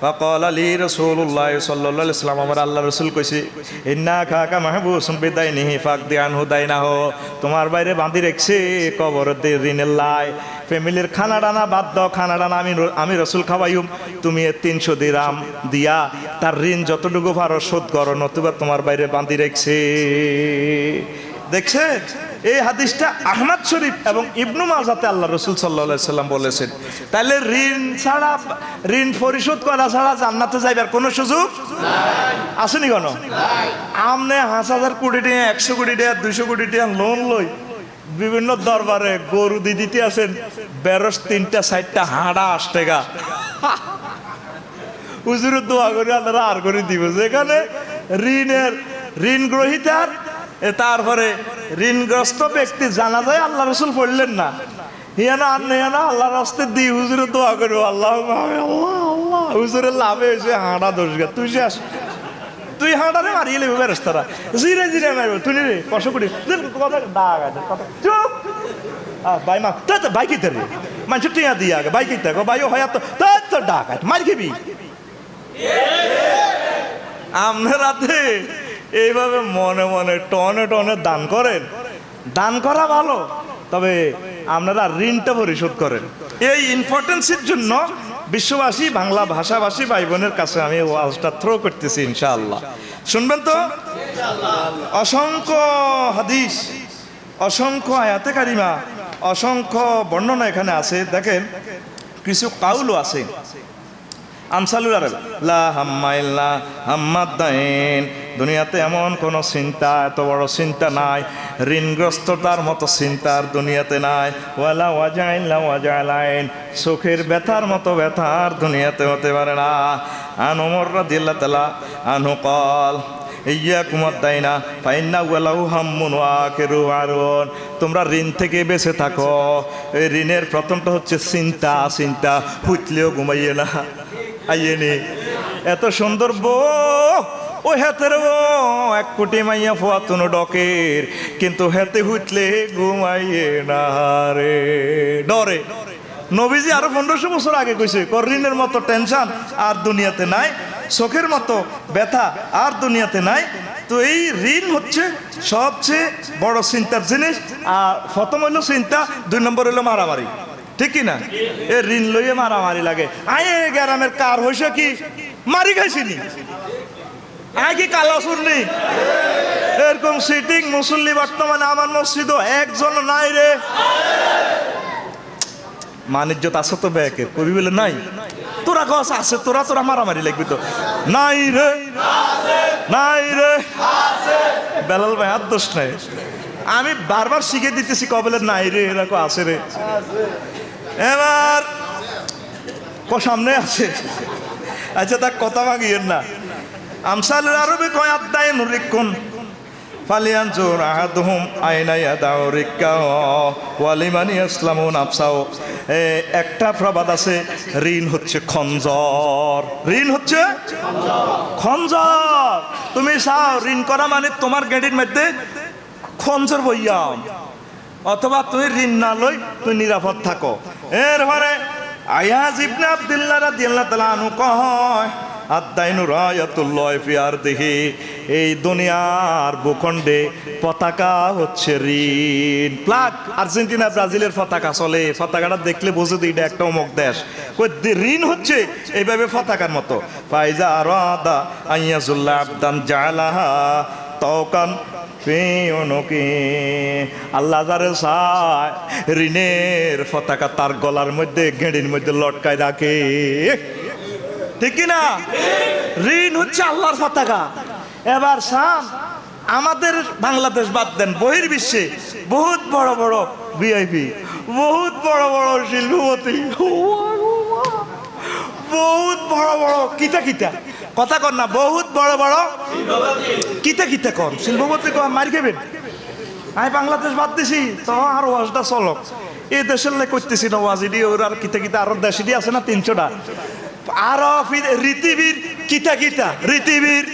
ফাকাল আলী রাসূলুল্লাহ সাল্লাল্লাহু আলাইহি ওয়াসাল্লাম, আমার আল্লাহ রাসূল কইছে, ইন্না কাকা মাহবুসুম বিদাইনিহি ফাকদি আনহু দাইনাহু, তোমার বাইরে বাঁধি রাখছে কবরতে ঋণের লাই, ফ্যামিলির খানা ডানা বাদ দাও, খানা ডানা আমি রাসূল খাওয়াইম, তুমি 300 দিরহাম দিয়া তার ঋণ যতটুকু পারো শোধ করো, নতুবা তোমার বাইরে বাঁধি রাখছে। দেখছে এই হাদিসটা আহমদ শরীফ এবং ইবনু মাজাতে আল্লাহ রাসূল সাল্লাল্লাহু আলাইহি সাল্লাম বলেছেন। তাহলে ঋণ ছাড়া, ঋণ পরিশোধ করা ছাড়া জান্নাতে যাইবার কোনো সুযোগ নাই, আসেনি কেন? আমনে 5,000 কোটি টাকা, 100 কোটি টাকা, 200 কোটি টাকা লোন লই বিভিন্ন দরবারে গরু দিতে আছেন, বেরস 3টা 4টা হাঁড়া 8 টাকা হুজুরের দোয়া করে আল্লাহরা আর করে দিব। যেখানে ঋণ গ্রহীতার, তারপরে ঋণগ্রস্ত ব্যক্তি জানা যায় আল্লাহ রাসূল পড়লেন না, হিয়ানা আর নেয়ানা আল্লাহর রাস্তে দি হুজুরে দোয়া করবো, আল্লাহ আল্লাহ হুজুরের লাভে হয়েছে হাঁটা 10 গা, তুই শেষ, তুই হাঁটারে মারিয়ে লেবে বেরস্তারা জিরে জিরে মারবো, তুই রে কষ্ট করি কথা ডাক আছে কথা চুপ। ভাই মা তো বাইকে রে মানুষ টিয়া দিয়ে আগে বাইকে থাকো, ভাইও হয় তো ডাক আছে মার খেবি। আপনারাতে এইভাবে মনে মনে টনে টনে দান করেন, দান করা ভালো, তবে আপনারা ঋণটা পরিশোধ করেন। এই ইম্পর্টেন্সের জন্য বিশ্ববাসী, বাংলা ভাষাভাষী ভাই বোনের কাছে আমি ওয়াজটা থ্রো করতেছি, ইনশাআল্লাহ শুনবেন তো। অসংখ্য হাদিস, অসংখ্য আয়াতে কারিমা, অসংখ্য বর্ণনা এখানে আছে। দেখেন কিছু কাউলও আছে, আমসালুল আরব লা হাম্মা ইল্লা হাম্মাদ দাইন, দুনিয়াতে এমন কোন চিন্তা, এত বড় চিন্তা নাই, ঋণগ্রস্ততার মতো চিন্তা আর দুনিয়াতে নাই। ওয়ালা ওয়াজাইল্লা ওয়াজালাইন, চোখের ব্যথার মতো ব্যথার দুনিয়াতে হতে পারে না। আন ওমর রাদিয়াল্লাহু তাআলা আনহু قال ইয়াকুম আদ-দাইনা ফাইন্না ওয়ালাহু হাম্মুন ওয়া আখিরু আরুন, তোমরা ঋণ থেকে বেঁচে থাকো। এই ঋণের প্রথমটা হচ্ছে চিন্তা, চিন্তা হুইতলেও ঘুমাইয়ে না আইয়েনি। এত সুন্দর বউ ও হেতের বউ 1 কোটি মাইয়া ফোয়াতুনো ডকের, কিন্তু হেতে হুইতলে ঘুমাইয়ে না রে, ডরে। নবীজি আরো 1500 বছর আগে কইছে, ঋণের মতো টেনশন আর দুনিয়াতে নাই, চোখের মতো ব্যথা আর দুনিয়াতে নাই। তো এই ঋণ হচ্ছে সবচেয়ে বড় চিন্তার জিনিস। আর প্রথম হইলো চিন্তা, 2 নম্বর হইলো মারামারি, ঠিক কি না? এ ঋণ লইয়ে মারামারি লাগে। আয়ে গ্রামের কার হইছে কি মারি খাইছিনি, আয় কি কালা শুননি, এরকম সিটিং মুসল্লি বর্তমানে আমার মসজিদও একজন নাই রে। মানিজ্যত আছে তো ব্যাকে কবি বলে নাই, তোরা কস আছে, তোরা তোরা মারামারি লাগবি তো নাই রে, নাই রে। বেলাল ভাই আর দোষ নাই, আমি বারবার শিখে দিতেছি কবলে নাই রে, এরকম আছে রে। এবার সামনে আছে, আচ্ছা তা কথা ভাঙিয়েন না। আমসালুল আরবি কয় আদ-দাইনু রিক্কুন ফালিয়ানজুর আহাদুহুম আইনা ইয়াদাউ রিক্কাও ওয়া লিমান ইয়াসলামু নাফসাও। একটা প্রবাদ আছে, ঋণ হচ্ছে খঞ্জর। ঋণ হচ্ছে খঞ্জর। তুমি চাও ঋণ করা মানে তোমার গাড়ির মধ্যে খঞ্জর বইয়াম, অথবা তুই ঋণ না লই তুই নিরাপদ থাকো। এরপরে আয়াজ ইবনে আব্দুল্লাহ রাদিয়াল্লাহু তাআলা আনহু কয় আদ-দাইনু রায়াতুল্লাহি ফি আরদিহি, এই দুনিয়ার ভূখণ্ডে পতাকা হচ্ছে ঋণ। ফ্ল্যাগ আর্জেন্টিনা ব্রাজিলের পতাকা চলে, পতাকাটা দেখলে বুঝে দিই এটা একটা অমুক দেশ। ঋণ হচ্ছে এইভাবে পতাকার মতো। ফাইজা আরাদা আইয়াজুল্লাহ আবদান জালাহা তাওকান আল্লাহ যারে চায় ঋণের পতাকা তার গলার মধ্যে গেঁড়ির মধ্যে লটকায় রাখে, ঠিক কিনা? ঋণ হচ্ছে আল্লাহর পতাকা। এবার সাম আমাদের বাংলাদেশ বাদ দেন, বহির্বিশ্বে বহুত বড় বড় ভিআইপি, বহুত বড় বড় শিল্পপতি, বহুত বড় বড় কিতা কিতা কথা কর না, বহুত বড় বড় কিতা কিতা কর শিল্পপতি মারি খাবেন। আমি বাংলাদেশ বাদ দিছি তো আর ওয়াজটা চলক, এই দেশের লাই করতেছি না ওয়াজ, এটি ওর আর কিতা কিতা আরো দেশি আছে না 300টা আরো রীতিবীর কিতা কিতা রীতিবীর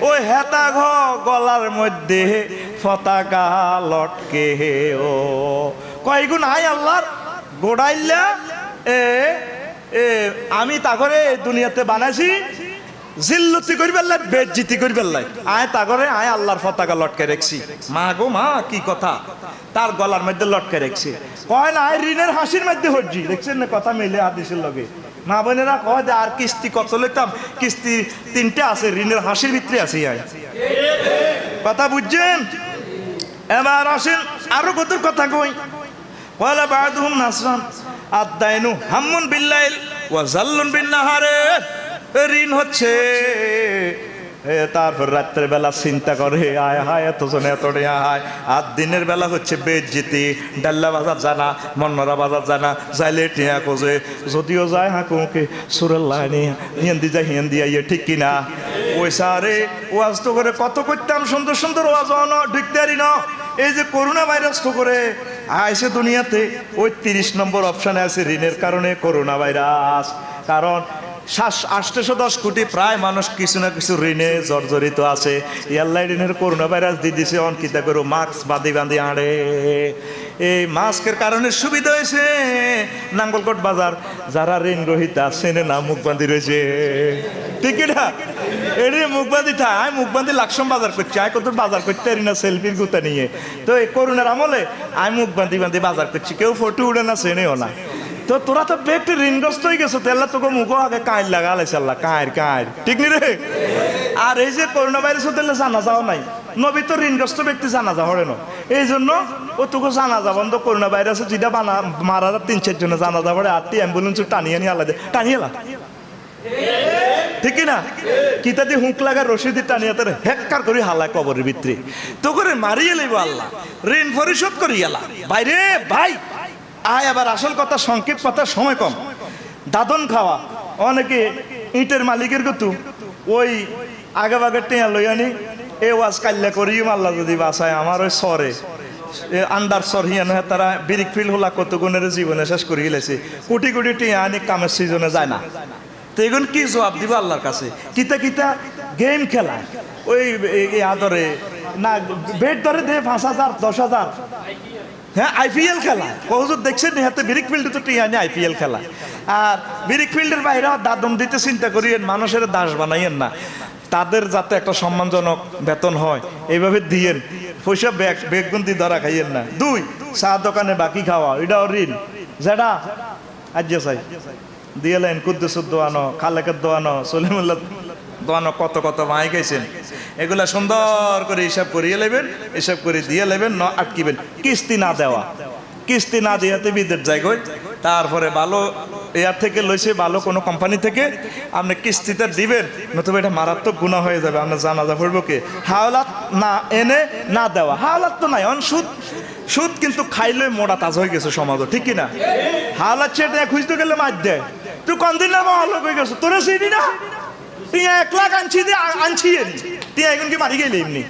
ওই হেতা ঘ গলার মধ্যে পতাকা লটকে ও কয়গুণ হাই আল্লাহর গোড়াইল্লা আমি তাগরে দুনিয়াতে বানাইছি জিল্লতি করিবার লাই বেজ্জিতি করিবার লাই, আয় তাগরে আয় আল্লাহর পতাকা লটকে রেখছি। মা গো মা কি কথা, তার গলার মধ্যে লটকে রেখছি। কয় না আয় ঋণের হাসির মধ্যে হজ্জি, দেখছেন না কথা মিলে হাদিসের লগে। মা বোনেরা কয় যে আর কিস্তি কত লইতাম, কিস্তি 3টে আছে, ঋণের হাসির ভিতরে আছে। আয় কথা বুঝছেন? এবার আসেন আরো কত কথা কই। ওয়ালা বাদুহুম নাসরান আদ-দাইনু হাম্মুন বিল্লাইল ওয়া জাল্লুন বিন-নাহারে, ঋণ হচ্ছে তারপর রাত্রের বেলা চিন্তা করে আয় হায় এতজন এত হায়। আর দিনের বেলা হচ্ছে বেজ্জিতি, ডাল্লা বাজার জানা, মন্নরা বাজার জানা, যাইলে টিয়া কোজে, যদিও যায় হাঁকুকে সুরের লাইনে হিন্দি যায় হিন্দি আইয়ে, ঠিক কিনা? ওই সারে ওয়াজ তো করে কত করতাম, সুন্দর সুন্দর ওয়াজ ঢুকতে পারি না। এই যে করোনা ভাইরাস তো করে আইসে দুনিয়াতে, ওই 30 নম্বর অপশানে আছে ঋণের কারণে করোনা ভাইরাস। কারণ 810 কোটি প্রায় মানুষ কিছু না কিছু ঋণে জর্জরিত আছে। ইয়াল্লাই ঋণের করোনা ভাইরাস দিয়ে দিছে, অনকিতা করো মাস্ক বাঁধি বাঁধি আড়ে। এই মাস্কের কারণে সুবিধা হয়েছে নাঙ্গলকোট বাজার যারা ঋণ গ্রহীতা চেনে না মুখ বাঁধি রয়েছে, ঠিক না? এটি মুখ বাঁধি থা, আমি মুখ বাঁধি লাকসম বাজার করছি, আমি কত বাজার করতে পারি না সেলফির গুতা নিয়ে। তো এই করোনার আমলে আমি মুখ বাঁধি বাঁধি বাজার করছি, কেউ ফটো উঠে না চেনেও না। তো তোরা তো ব্যক্তি ঋণগ্রস্ত হয়ে গেছো, তেল্লা তোকে মুখও আগে কাঁড় লাগা লাইছে আল্লাহ, কাঁড় ঠিক নি রে? আর এই যে করোনা ভাইরাস তেলে জানা যাও নাই, নবী তো ঋণগ্রস্ত ব্যক্তি জানা যা হরে না, এই জন্য ও তোকে জানা যা বন্ধ করোনা ভাইরাসে যেটা মারা 3-4 জনে জানা যা পড়ে, 8টি অ্যাম্বুলেন্স টানিয়ে নিয়ে আলাদা টানিয়ে এলা, ঠিক না? কিতা দিয়ে হুঁক লাগা রশিদি টানিয়ে তার হেক্কার করি হালা কবরের ভিতরে, তো করে মারিয়ে লইব আল্লাহ, ঋণ পরিশোধ করি এলা। বাইরে ভাই আয়, আবার আসল কথা, সংক্ষেপ কথা, সময় কম। দাদন খাওয়া অনেকে ইটের মালিকের গতু ওই আগে বাগে টেয়া লই আনি এ ওয়াজ কাল্লা করিম আল্লাহ যদি বাসায় আমার ওই সরে আন্ডার সর হিয়ান তারা বিরিক ফিল হলা কত গুণের জীবনে শেষ করে গেলেছে, কোটি কোটি টেয়া আনি কামের সিজনে যায় না। তো এখন কি জবাব দিব আল্লাহর কাছে? কিতা কিতা গেম খেলা, ওই আদরে না বেড ধরে দে 5,000 10,000, হ্যাঁ আইপিএল খেলা কহুজুর দেখছেন হাতে ব্রিক ফিল্ডে তো টিয়ানি আইপিএল খেলা। আর ব্রিক ফিল্ডের বাইরে দাদন দিতে চিন্তা করিয়েন, মানুষের দাস বানাইয়েন না, তাদের যাতে একটা সম্মানজনক বেতন হয় এইভাবে দিয়েন, পয়সা বেগুন্তি ধরা খাইয়েন না। 2 চা দোকানে বাকি খাওয়া, এটাও ঋণ, যেটা আজ চাই দিয়ে লাইন কুদ্দুসুর দোয়ানো, খালেকের দোয়ানো, সলিমুল্লাহ দোয়ানো, কত কত মাই গেছেন, এগুলা সুন্দর করে হিসাব করিয়ে নেবেন, হিসাব করে দিয়ে নেবেন, আটকিবেন। কিস্তি না দেওয়া, কিস্তি না দেওয়াতে বিদের জায়গায়, তারপরে ভালো এয়ার থেকে লইছে ভালো কোনো কোম্পানি থেকে আপনি কিস্তিটা দিবেন, নতুবা এটা মারাত্মক গুনাহ হয়ে যাবে। আপনার জানাজা পড়বো কে? হাওলাত না এনে না দেওয়া, হাওলাত তো নাই, সুদ সুদ কিন্তু খাইলে মোড়া তাজ হয়ে গেছে সমাজ, ঠিক কিনা? হাওলাত ছেড়ে খুঁজতে গেলে মার দেয়, তুই কনদিন না ভালো হয়ে গেছো, তোরা চিনি না, তুই 1 লাখ আনছি দিয়ে আনছি তুই এখন কি মারি গেলি এমনি,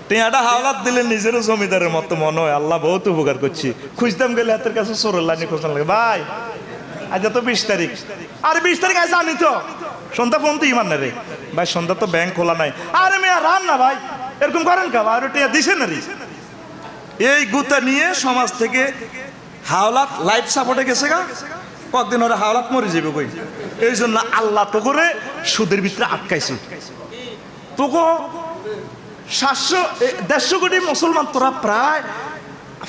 টিয়াটা হাওলাত দিলে নিজেরও জমিদারের মতো মনে হয়, আল্লাহ বহুত উপকার করছি। খুঁজতাম গেলে হাতের কাছে চোরের লাইনে খুঁজতাম লাগে, ভাই আজ তো 20 তারিখ, আরে 20 তারিখ আজ জানি তো সন্ধ্যা পর্যন্ত ইমান না রে ভাই, সন্ধ্যা তো ব্যাংক খোলা নাই। আরে মেয়া রাম না ভাই, এরকম করেন কা? আর টিয়া দিছে না রে। এই গুতা নিয়ে সমাজ থেকে হাওলাত লাইফ সাপোর্টে গেছে গা, কতদিন ওরা হাওলাত মরে যাবে কই। এই জন্য আল্লাহ তো করে সুদের ভিতরে আটকাইছে। তোকে 700-150 কোটি মুসলমান তোরা প্রায়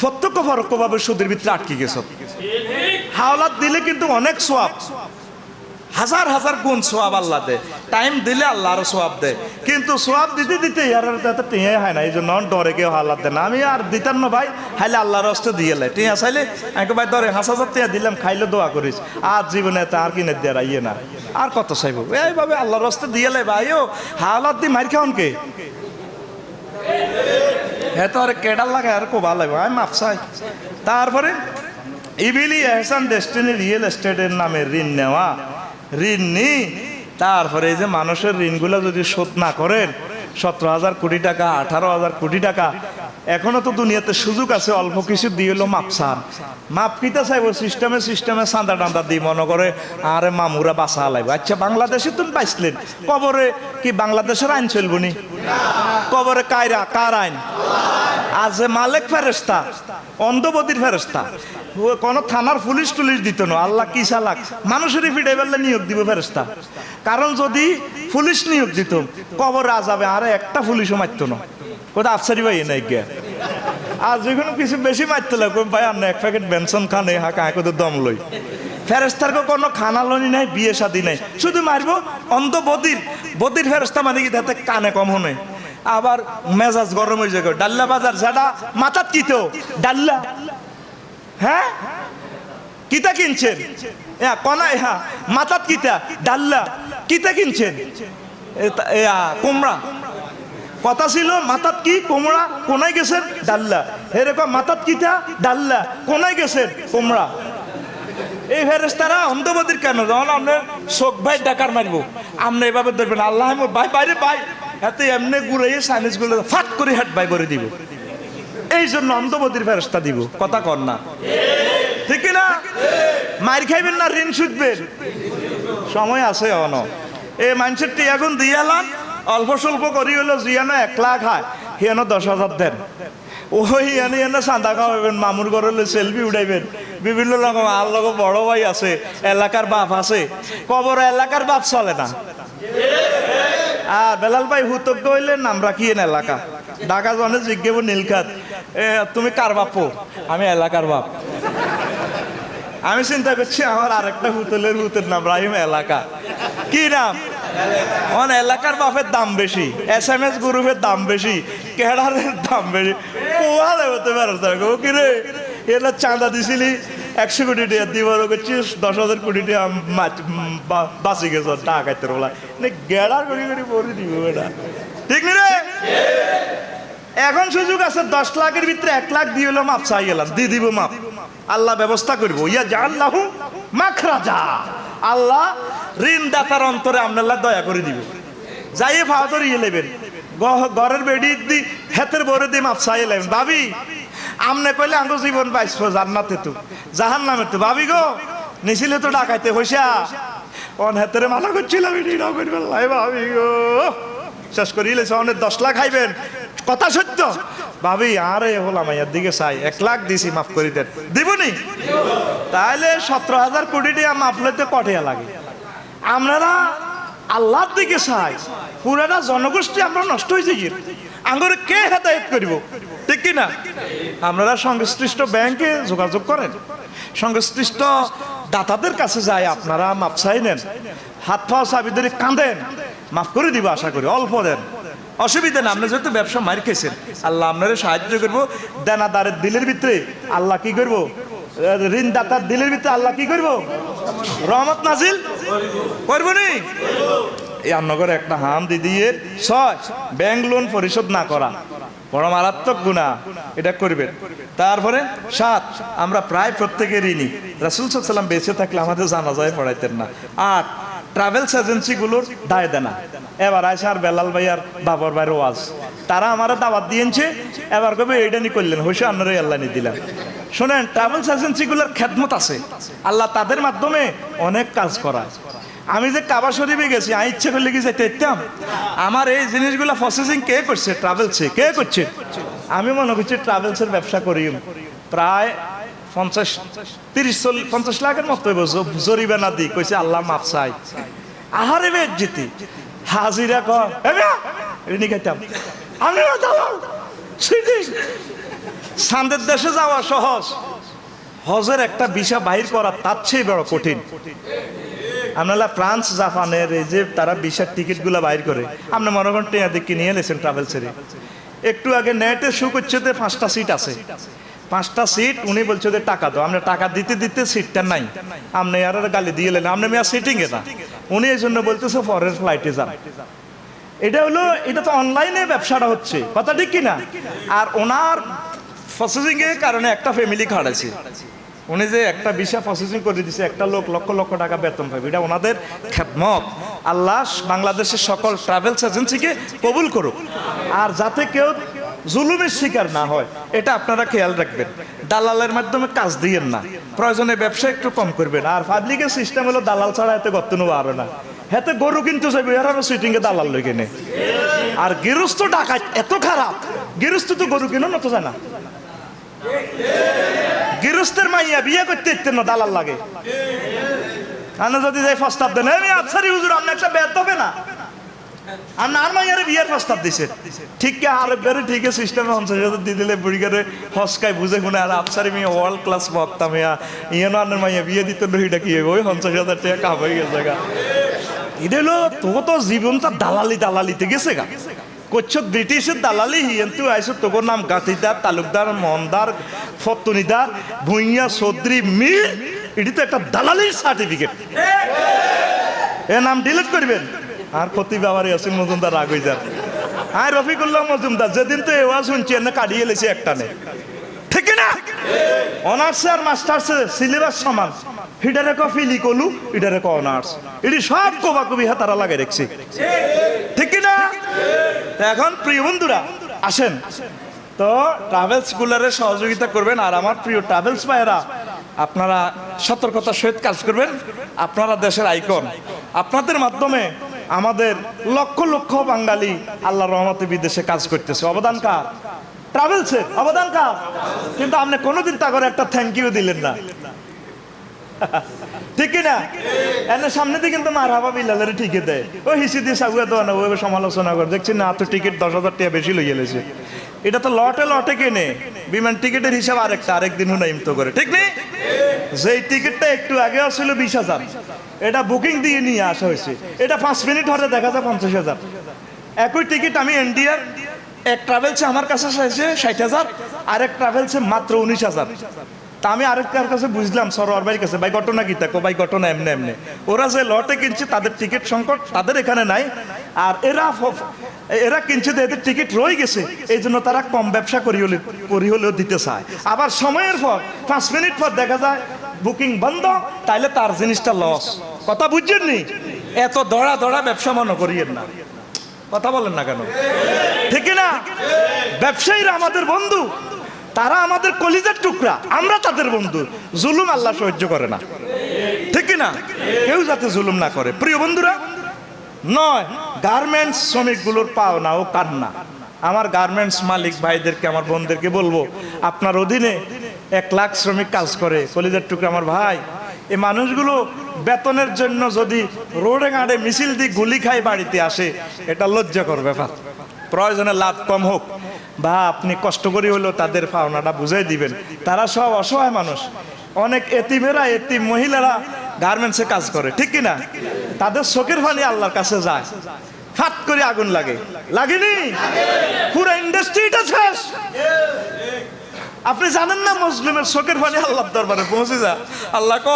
প্রত্যক্ষ পরোক্ষভাবে সুদের ভিতরে আটকে গেছ। হাওলাত দিলে কিন্তু অনেক সোয়াব, হাজার হাজার গুণ সোয়াব আল্লাহ দেয়। টাইম দিলে আল্লাহ আরো সোয়াব দেয়, কিন্তু সোয়াব দিতে দিতে আর টিয়া হয় না। এই জন্য ডরে কেউ হাওলাত দেয় না। আমি আর দিতাম না ভাই, হাইলে আল্লাহর রাস্তে দিয়ে লাই টিয়া চাইলে আমাকে ভাই ধরে 5,000 টিয়া দিলাম, খাইলে দোয়া করিস, আর জীবনে তা আর কিনে দিয়ে রাইয়ে না, আর কত চাইব। এইভাবে আল্লাহর রাস্তে দিয়ে লাই ভাই। ও হাওলাত দি মার খাওন কে? হ্যাঁ তো আর কেডার লাগে আর খুব ভালো লাগবে, আমি মাপ চাই। তারপরে ইবিলি এহসান ডেস্টিনি রিয়েল এস্টেটের নামে ঋণ নেওয়া, ঋণ নি তারপরে এই যে মানুষের ঋণগুলো যদি শোধ না করেন, 17,000 কোটি টাকা, 18,000 কোটি টাকা, এখনো তো দুনিয়াতে সুযোগ আছে, অল্প কিছু দিয়ে হলো মাপ চান। মাপ কিতা চাইব? সিস্টেমে চাঁদা টান্দা দিই মনে করে আরে মামুরা বাঁচা লাগবে। আচ্ছা বাংলাদেশে তুমি পাইছিলেন, কবরে কি বাংলাদেশের আইন চলব নি? কবরে কায়রা কার আইন? আজ মালিক ফেরেস্তা, অন্ধবদির ফেরেস্তা, কোন থানার পুলিশ টুলিশ দিত না। আল্লাহ কি চালাক, মানুষেরই ফিডে বেললে নিয়োগ দিব ফেরেস্তা। কারণ যদি পুলিশ নিয়োগ দিত কবরে আজাবে আরে একটা পুলিশও মারতো না, কোথাও আফসারি ভাই নাই গিয়া। আর যখন কিছু বেশি মারতে লাগবে ভাই আর এক প্যাকেট বেনসন খানে হাঁকা হাঁকোতে দম লই। ফেরেস্তার কোনো খানা লনি নাই, বিয়ে শাদী নাই, শুধু মারবো অন্ধ বদির ফেরেস্তা মানে কি তাতে কানে কম হনে। আবার মেজাজ গরম হয়ে যায়, ডাল্লা বাজার যেটা মাথাত কিতো ডাল্লা, হ্যাঁ কিতা কিনছেন? কনাই হ্যাঁ মাথাত কিতা ডাল্লা, কিতা কিনছেন? কুমড়া কথা ছিল, মাথাত কি কুমড়া, কোনায় গেছেন ডাল্লা। এরকম মাথাত কিতা ডাল্লা, কোনায় গেছেন কুমড়া। এই ফেরেস্তারা অন্ধবদির কেন? যখন আপনার চোখ ভাই ডাকার মারবো, আপনি এভাবে ধরবেন আল্লাহ ভাই বাইরে ভাই, এতে এমনি ঘুরাইয়ে সাইনিস গুলো ফাট করে হেড বাই করে দিব। এই জন্য অন্ধবদির ফেরেস্তা দিব। কথা কর না ঠিক না? মার খাইবেন না ঋণ শুধবেন, সময় আছে অন। এই মানুষের টিয়াগুন দিয়ালাম, অল্প স্বল্প করি হলো জিয়ানো 1 লাখ হয়, হিয়ানো 10,000 দেন। ওই এনে চাঁদা খাওয়াবেন, মামুর ঘরে সেলফি উঠাইবেন, বিভিন্ন রকম। আর লোক বড় ভাই আছে, এলাকার বাপ আছে, কবর এলাকার বাপ চলে না। আর বেলাল ভাই হুতজ্ঞ হইলেন নাম রাখিয়েন এলাকা। ঢাকা জনে জিজ্ঞেব নীলখাত, তুমি কার বাপো? আমি এলাকার বাপ। আমি চিন্তা করছি আমার আরেকটা হুতের নাম রাহিম এলাকা। কি নাম? এলাকার বাপের দাম বেশি, SMS গ্রুপের দাম বেশি, কেডারের দাম বেশি। পোহালে হতে পারে কি রে, এরা চাঁদা দিছিলি 100 কোটি টাকা দিব, 10,000 কোটি টাকা বাঁচি গেছ টাকাইতে বলা গেড়ার করি করি পরে দিব এটা, ঠিক নি রে? এখন সুযোগ আছে 10 লাখের ভিতরে 1 লাখ দিয়ে হলো মাপ চাই গেলাম, দিয়ে দিব মাপ। আল্লাহ ব্যবস্থা করবো। ইয়া জাআল্লাহু মাখরাজা, আল্লাহ ঋণদাতার অন্তরে আপনার দয়া করে দিব। যাইয়ে ফাদর ইয়ে নেবেন, ঘরের বেডি দি হেতের বরে দিয়ে মাপ চাই এলেন। ভাবি আমনে কইলে আঙ্গ জীবন পাইছো জান্নাতে তো জাহান্নামে তো। ভাবি গো নিছিলে তো ডাকাইতে পয়সা, হেতেরে মানা করছিলাম ভাবি গো শেষ করি অনেক 10 লাখ খাইবেন, কথা সত্য। ভাবি আরে হলাম এর দিকে চাই, 1 লাখ দিছি মাফ করে দেন, দিবনি? তাহলে 17,000 কোটি টাকা মাফ লইতে কটিয়া লাগে। আপনারা আল্লাহর দিকে চাই, পুরাটা জনগোষ্ঠী আমরা নষ্ট হয়েছে কি? আঙ্গুরে কে হেদায়েত করিব, ঠিক কিনা? আপনারা সংশ্লিষ্ট ব্যাংকে যোগাযোগ করেন, সংশ্লিষ্ট দাতাদের কাছে যায়, আপনারা মাপ চাই নেন, হাত পাও চাবি ধরে কাঁদেন, মাফ করে দিব আশা করি। অল্প দেন, অসুবিধা না। আপনি যেহেতু ব্যবসা মার খেয়েছেন, আল্লাহ আপনারা সাহায্য করবো। দেনাদারের দিলের ভিতরে আল্লাহ কি করবো? ঋণদাতার দিলের ভিতরে আল্লাহ কি করবো? রহমত নাজিল করবো নি? এই রান্নাঘরে একটা হাম দিয়ে 6 ব্যাংক লোন পরিশোধ না করা বড় মারাত্মক গুনাহ, এটা করবেন। তারপরে 7 আমরা প্রায় প্রত্যেকে ঋণী। রাসূল সাল্লাল্লাহু আলাইহি ওয়াসাল্লাম বেঁচে থাকলে আমাদের জানাজায় পড়াইতেন না। 8 ট্রাভেলস এজেন্সিগুলোর দায় দেনা। এবার আইসা আর বেলাল ভাই আর বাবর ভাইয়ের ওয়াজ, তারা আমারা দাওয়াত দিয়েছে, এবার কবে এইটা নি করলেন হইসে আপনারা আল্লাহ নি দিলাম। শোনেন, ট্রাভেলস এজেন্সিগুলোর খেদমত আছে, আল্লাহ তাদের মাধ্যমে অনেক কাজ করা। আমি যে কাবা শরীফে গেছি, আমি ইচ্ছে করলে কি যাইতে ইতাম। আমার এই জিনিসগুলো প্রসেসিং কে করছে? ট্রাভেলসে। কে করছে? আমি মনে করছি ট্রাভেলসের ব্যবসা করি। প্রায় 50 লাখের মতো জরিমানা দিই, কইছে আল্লাহ মাফ চাই। আহারে বেজ্জতি হাজিরা কর এমনি খাইতাম আমি। চাঁদের দেশে যাওয়া সহজ, হজের একটা ভিসা বাহির করা তার চেয়ে বড় কঠিন। আপনারা ফ্রান্স জাপানের এই যে তারা ভিসার টিকিট গুলা বাইর করে, আপনি মনে করেন টেয়া দিকে নিয়ে এলেছেন ট্রাভেলসের। একটু আগে নেটে শু করছে 5টা সিট আছে, 5টা সিট। উনি বলছে যে টাকা দাও, আমরা টাকা দিতে দিতে সিটটা নাই, আপনি আর গালি দিয়ে এলেন, আপনি মেয়া সিটিং এ না। উনি এই জন্য বলতেছে পরের ফ্লাইটে যান। এটা হলো, এটা তো অনলাইনে ব্যবসাটা হচ্ছে, কথা ঠিক কিনা? আর ওনার প্রসেসিং এর কারণে একটা ফ্যামিলি খাড়াইছে। উনি যে একটা ভিসা প্রসেসিং করে দিছে, একটা লোক লক্ষ লক্ষ টাকা বেতন পাবে, এটা ওনাদের খেদমত। আল্লাহ বাংলাদেশের সকল ট্রাভেলস এজেন্সিকে কবুল করুক, আর যাতে কেউ জুলুমের শিকার না হয় এটা আপনারা খেয়াল রাখবেন। দালালের মাধ্যমে কাজ দিয়েন না, প্রয়োজনে ব্যবসা একটু কম করবেন। আর পাবলিকের সিস্টেম হলো দালাল ছাড়া এতে গর্ত নেবো আরো না। হেতে গরু কিন্তু যাবে, এরা সুইটিং এ দালাল লই কিনে। আর গৃহস্থ ডাকাত এত খারাপ, গৃহস্থ তো গরু কিনো না তো জানা। গৃহস্থের মাইয়া বিয়ে করতে ইতেন না, দালাল লাগে। আপনি যদি যাই প্রস্তাব দেন, আমি আফসারি হুজুর আপনি একটা বেদ হবে না, আপনি আর মাইয়ারে বিয়ের প্রস্তাব দিছে, ঠিক কে আরেকবারে ঠিক আছে সিস্টেমে 50,000 দিয়ে দিলে বুড়ি করে হসকায় বুঝে শুনে। আর আফসারি মেয়ে ওয়ার্ল্ড ক্লাস বক্তা মেয়া, ইয়েন আপনার মাইয়া বিয়ে দিত এটা কি ওই 50,000 টাকা কাম হয়ে গেছে গা। এটা হলো তো জীবনটা দালালি দালালিতে গেছে গা। করছ ব্রিটিশের দালালি, হিন্তু আইসো তোর নাম গাতিদার, তালুকদার, মন্দার, ফতুনিদার, ভুইয়া, চৌধুরী, মীর, এটি তো একটা দালালির সার্টিফিকেট। এ নাম ডিলিট করবেন। আর ক্ষতি বাবারে আসিম মজুমদার রাগ হয়ে যান। আর রফিকুল্লাহ মজুমদার যেদিন তো এওয়া শুনছি এনে কাটিয়ে এলেছি একটা নে, ঠিক না? অনার্স আর মাস্টার্স সিলেবাস সমান, হিটারে ক ফিলি কলু, এটারে ক অনার্স, এটি সব কবা কবি হাতারা লাগে দেখছি, ঠিক না? এখন প্রিয় বন্ধুরা আসেন তো ট্রাভেলস গুলারে সহযোগিতা করবেন। আর আমার প্রিয় ট্রাভেলস ভাইয়েরা, আপনারা সতর্কতার সহিত কাজ করবেন। আপনারা দেশের আইকন, আপনাদের মাধ্যমে আমাদের লক্ষ লক্ষ বাঙালি আল্লাহর রহমতে বিদেশে কাজ করতেছে। অবদান কার? ট্রাভেলসের অবদান কার? কিন্তু আপনি কোনোদিন তা করে একটা থ্যাংক ইউ দিলেন না, ঠিক না? এনে সামনে দিয়ে কিন্তু মার হাবা বিলালের টিকিট দেয়, ওই হিসি দিয়ে সাগুয়া তো না, ওইভাবে সমালোচনা করে দেখছি না, তো টিকিট 10,000 টাকা বেশি লইয়ে গেছে। এটা তো লটে লটে কেনে, বিমান টিকিটের হিসাব আরেকদিন হুনাইম তো করে, ঠিক নেই? যেই টিকিটটা একটু আগে ছিল 20,000, এটা বুকিং দিয়ে নিয়ে আসা হয়েছে, এটা 5 মিনিট হলে দেখা যায় 50,000। একই টিকিট আমি ইন্ডিয়ার এক ট্রাভেলসে আমার কাছে চাইছে 60,000, আরেক ট্রাভেলসে মাত্র 19,000। তা আমি আরেকটার কাছে বুঝলাম, সরোয়ার ভাইয়ের কাছে, ভাই ঘটনা কি? তাকো ভাই ঘটনা এমনি এমনি, ওরা যে লটে কিনছে তাদের টিকিট সংকট, তাদের এখানে নাই। আর এরা কিনছে, এদের টিকিট রয়ে গেছে, এই জন্য তারা কম ব্যবসা করি হলেও দিতে চায়। আবার সময়ের পর 5 মিনিট পর দেখা যায় বুকিং বন্ধ, তাইলে তার জিনিসটা লস। কথা বুঝছেন নি? এত দড়া দড়া ব্যবসা মনে করিয়েন না, কথা বলেন না কেন, ঠিক না? ব্যবসায়ীরা আমাদের বন্ধু, তারা আমাদের কলিজার টুকরা, আমরা তাদের বন্ধু। জুলুম আল্লাহ সহ্য করে না, ঠিক না? কেউ যাতে জুলুম না করে। প্রিয় বন্ধুরা, নয় গার্মেন্টস শ্রমিকগুলোর পাওনা ও কান্না। আমার গার্মেন্টস মালিক ভাইদেরকে, আমার বোনদেরকে বলবো, আপনার অধীনে 1 লাখ শ্রমিক কাজ করে, কলিজার টুকরা আমার ভাই। এই মানুষগুলো বেতনের জন্য যদি রোডে ঘাটে মিছিল দিয়ে গুলি খাই বাড়িতে আসে, এটা লজ্জাকর ব্যাপার। প্রয়োজনে লাভ কম হোক বা আপনি কষ্ট করে হলেও তাদের পাওনাটা বুঝাই দিবেন। তারা সব অসহায় মানুষ, অনেক এতিমেরা, এতিম মহিলারা গার্মেন্টসে কাজ করে, ঠিক কিনা? তাদের চোখের পানি আল্লাহর কাছে যায়, ফাট করে আগুন লাগে, লাগেনি? পুরো ইন্ডাস্ট্রিটা শেষ। আপনি জানেন না মুসলিমের চোখের পানি আল্লাহর দরবারে পৌঁছে যায়। আল্লাহ ক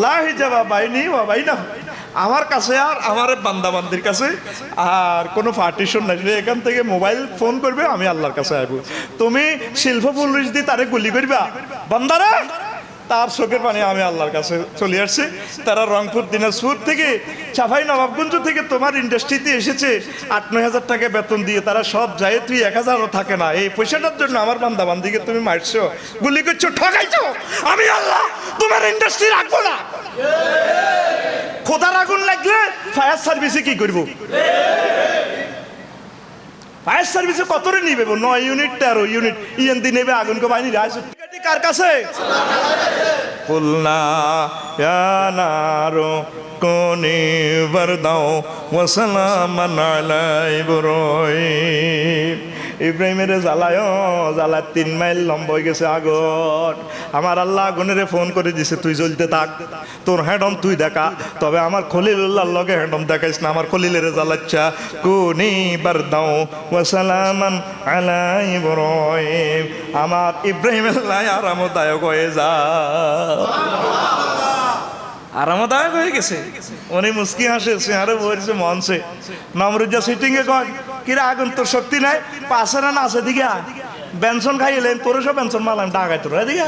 লা হিজাবা বাইনি ওয়া বাইনা, আমার কাছে আর আমার বান্দাবান্দির কাছে আর কোনো পার্টিশন নাই। এখান থেকে মোবাইল ফোন করবে, আমি আল্লাহর কাছে আসবো। তুমি শিল্প পুলিশ দিয়ে তারে গুলি করবা, বান্দারা তার চোখের পানি আমি আল্লাহর কাছে চলে আসছে। তারা রংপুর দিনাজপুর থেকে চাঁপাই নবাবগঞ্জ থেকে তোমার ইন্ডাস্ট্রিতে এসেছে 8-9 হাজার টাকা বেতন দিয়ে, তারা সব যায়, তুই 1000ও থাকে না। এই পয়সাটার জন্য আমার বান্দা বান্দিকে তুমি মারছো, গুলি করছো, ঠকাইছো। আমি আল্লাহ তোমার ইন্ডাস্ট্রি রাখবো না। খোদার আগুন লাগলে ফায়ার সার্ভিসে কি করব? ফায়ার সার্ভিসে কতরে নিবে? 9 ইউনিট 13 ইউনিট ইএনডি নেবে, আগুনকে বাহিনী রাইস কার কাছে? কুলনা ইয়া নারু কুনি বারদাও ওয়া সালামান আলা ইব্রাহিম। ইব্রাহিমের জ্বালা 3 মাইল লম্বা হয়ে গেছে আগুন। আমার আল্লাহ আগুনের ফোন করে দিছে, তুই জ্বলতে থাক, তোর হ্যান্ডম তুই দেখা, তবে আমার খলিলুল্লাহর লগে হ্যান্ডম দেখাইস না। আমার খলিলের জ্বালাচ্ছা কুনি বারদাও ওয়া সালামান আলা ইব্রাহিম। আমার ইব্রাহিমের লাই আরামদায়ক হয়ে যা, আরামদায়ক হয়ে গেছে। উনি মুস্কি হাসে, চেহারে বলছে মনসে। নমরুজা সিটিং এ কয়, কিরে আগুন তোর শক্তি নাই, পাশের না আছে দিকে বেনশন খাইলেন, তোর সব বেনশন মারলাম ডাকাই তোর এদিকে।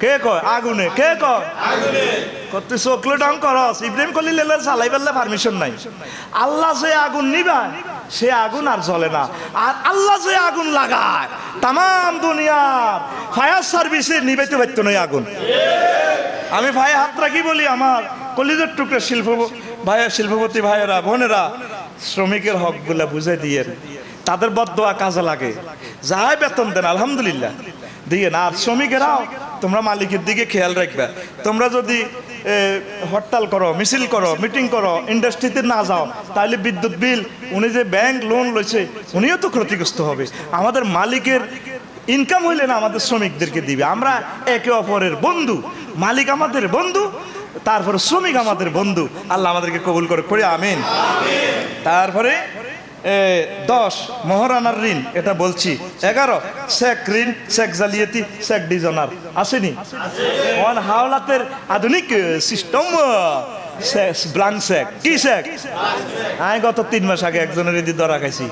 কে কয় আগুনে? কে কয় আগুনে? তুই চকলেট অং করস। ইব্রাহিম খলিল চালাই ফেললে পারমিশন নাই। আল্লাহ যে আগুন নিবা সে আগুন আর জ্বলে না। আর আল্লাহ যে আগুন লাগায় তাম দুনিয়ার ফায়ার সার্ভিসে নিবেতে পারতো না আগুন। আমি ভাই হাত রাখি বলি, আমার কলিজের টুকরা শিল্পপতি ভাইয়েরা বোনেরা, শ্রমিকের হকগুলা বুঝে দিয়ে তাদের বদদোয়া কাজে লাগে। যাই বেতন দেন আলহামদুলিল্লাহ দিয়ে না। আর শ্রমিকেরাও তোমরা মালিকের দিকে খেয়াল রাখবে। তোমরা যদি হরতাল করো, মিছিল করো, মিটিং করো, ইন্ডাস্ট্রিতে না যাও, তাহলে বিদ্যুৎ বিল, উনি যে ব্যাংক লোন লইছে উনিও তো ক্ষতিগ্রস্ত হবে। আমাদের মালিকের ইনকাম হইলে না আমাদের শ্রমিকদেরকে দিবে। আমরা একে অপরের বন্ধু, মালিক আমাদের বন্ধু, তারপরে শ্রমিক আমাদের বন্ধু। আল্লাহ আমাদেরকে কবুল করে পড়ে আমিন। তারপরে 10 মহারানার ঋণ, এটা বলছি। 11 চেক ঋণ, চেক জালিয়াতি, চেক ডিজনার আসেনি? হাওলাতের আধুনিক সিস্টেম ব্লাঙ্ক চেক। কি চেক? আমি গত 3 মাস আগে একজনের এদি ধরা খাইছি।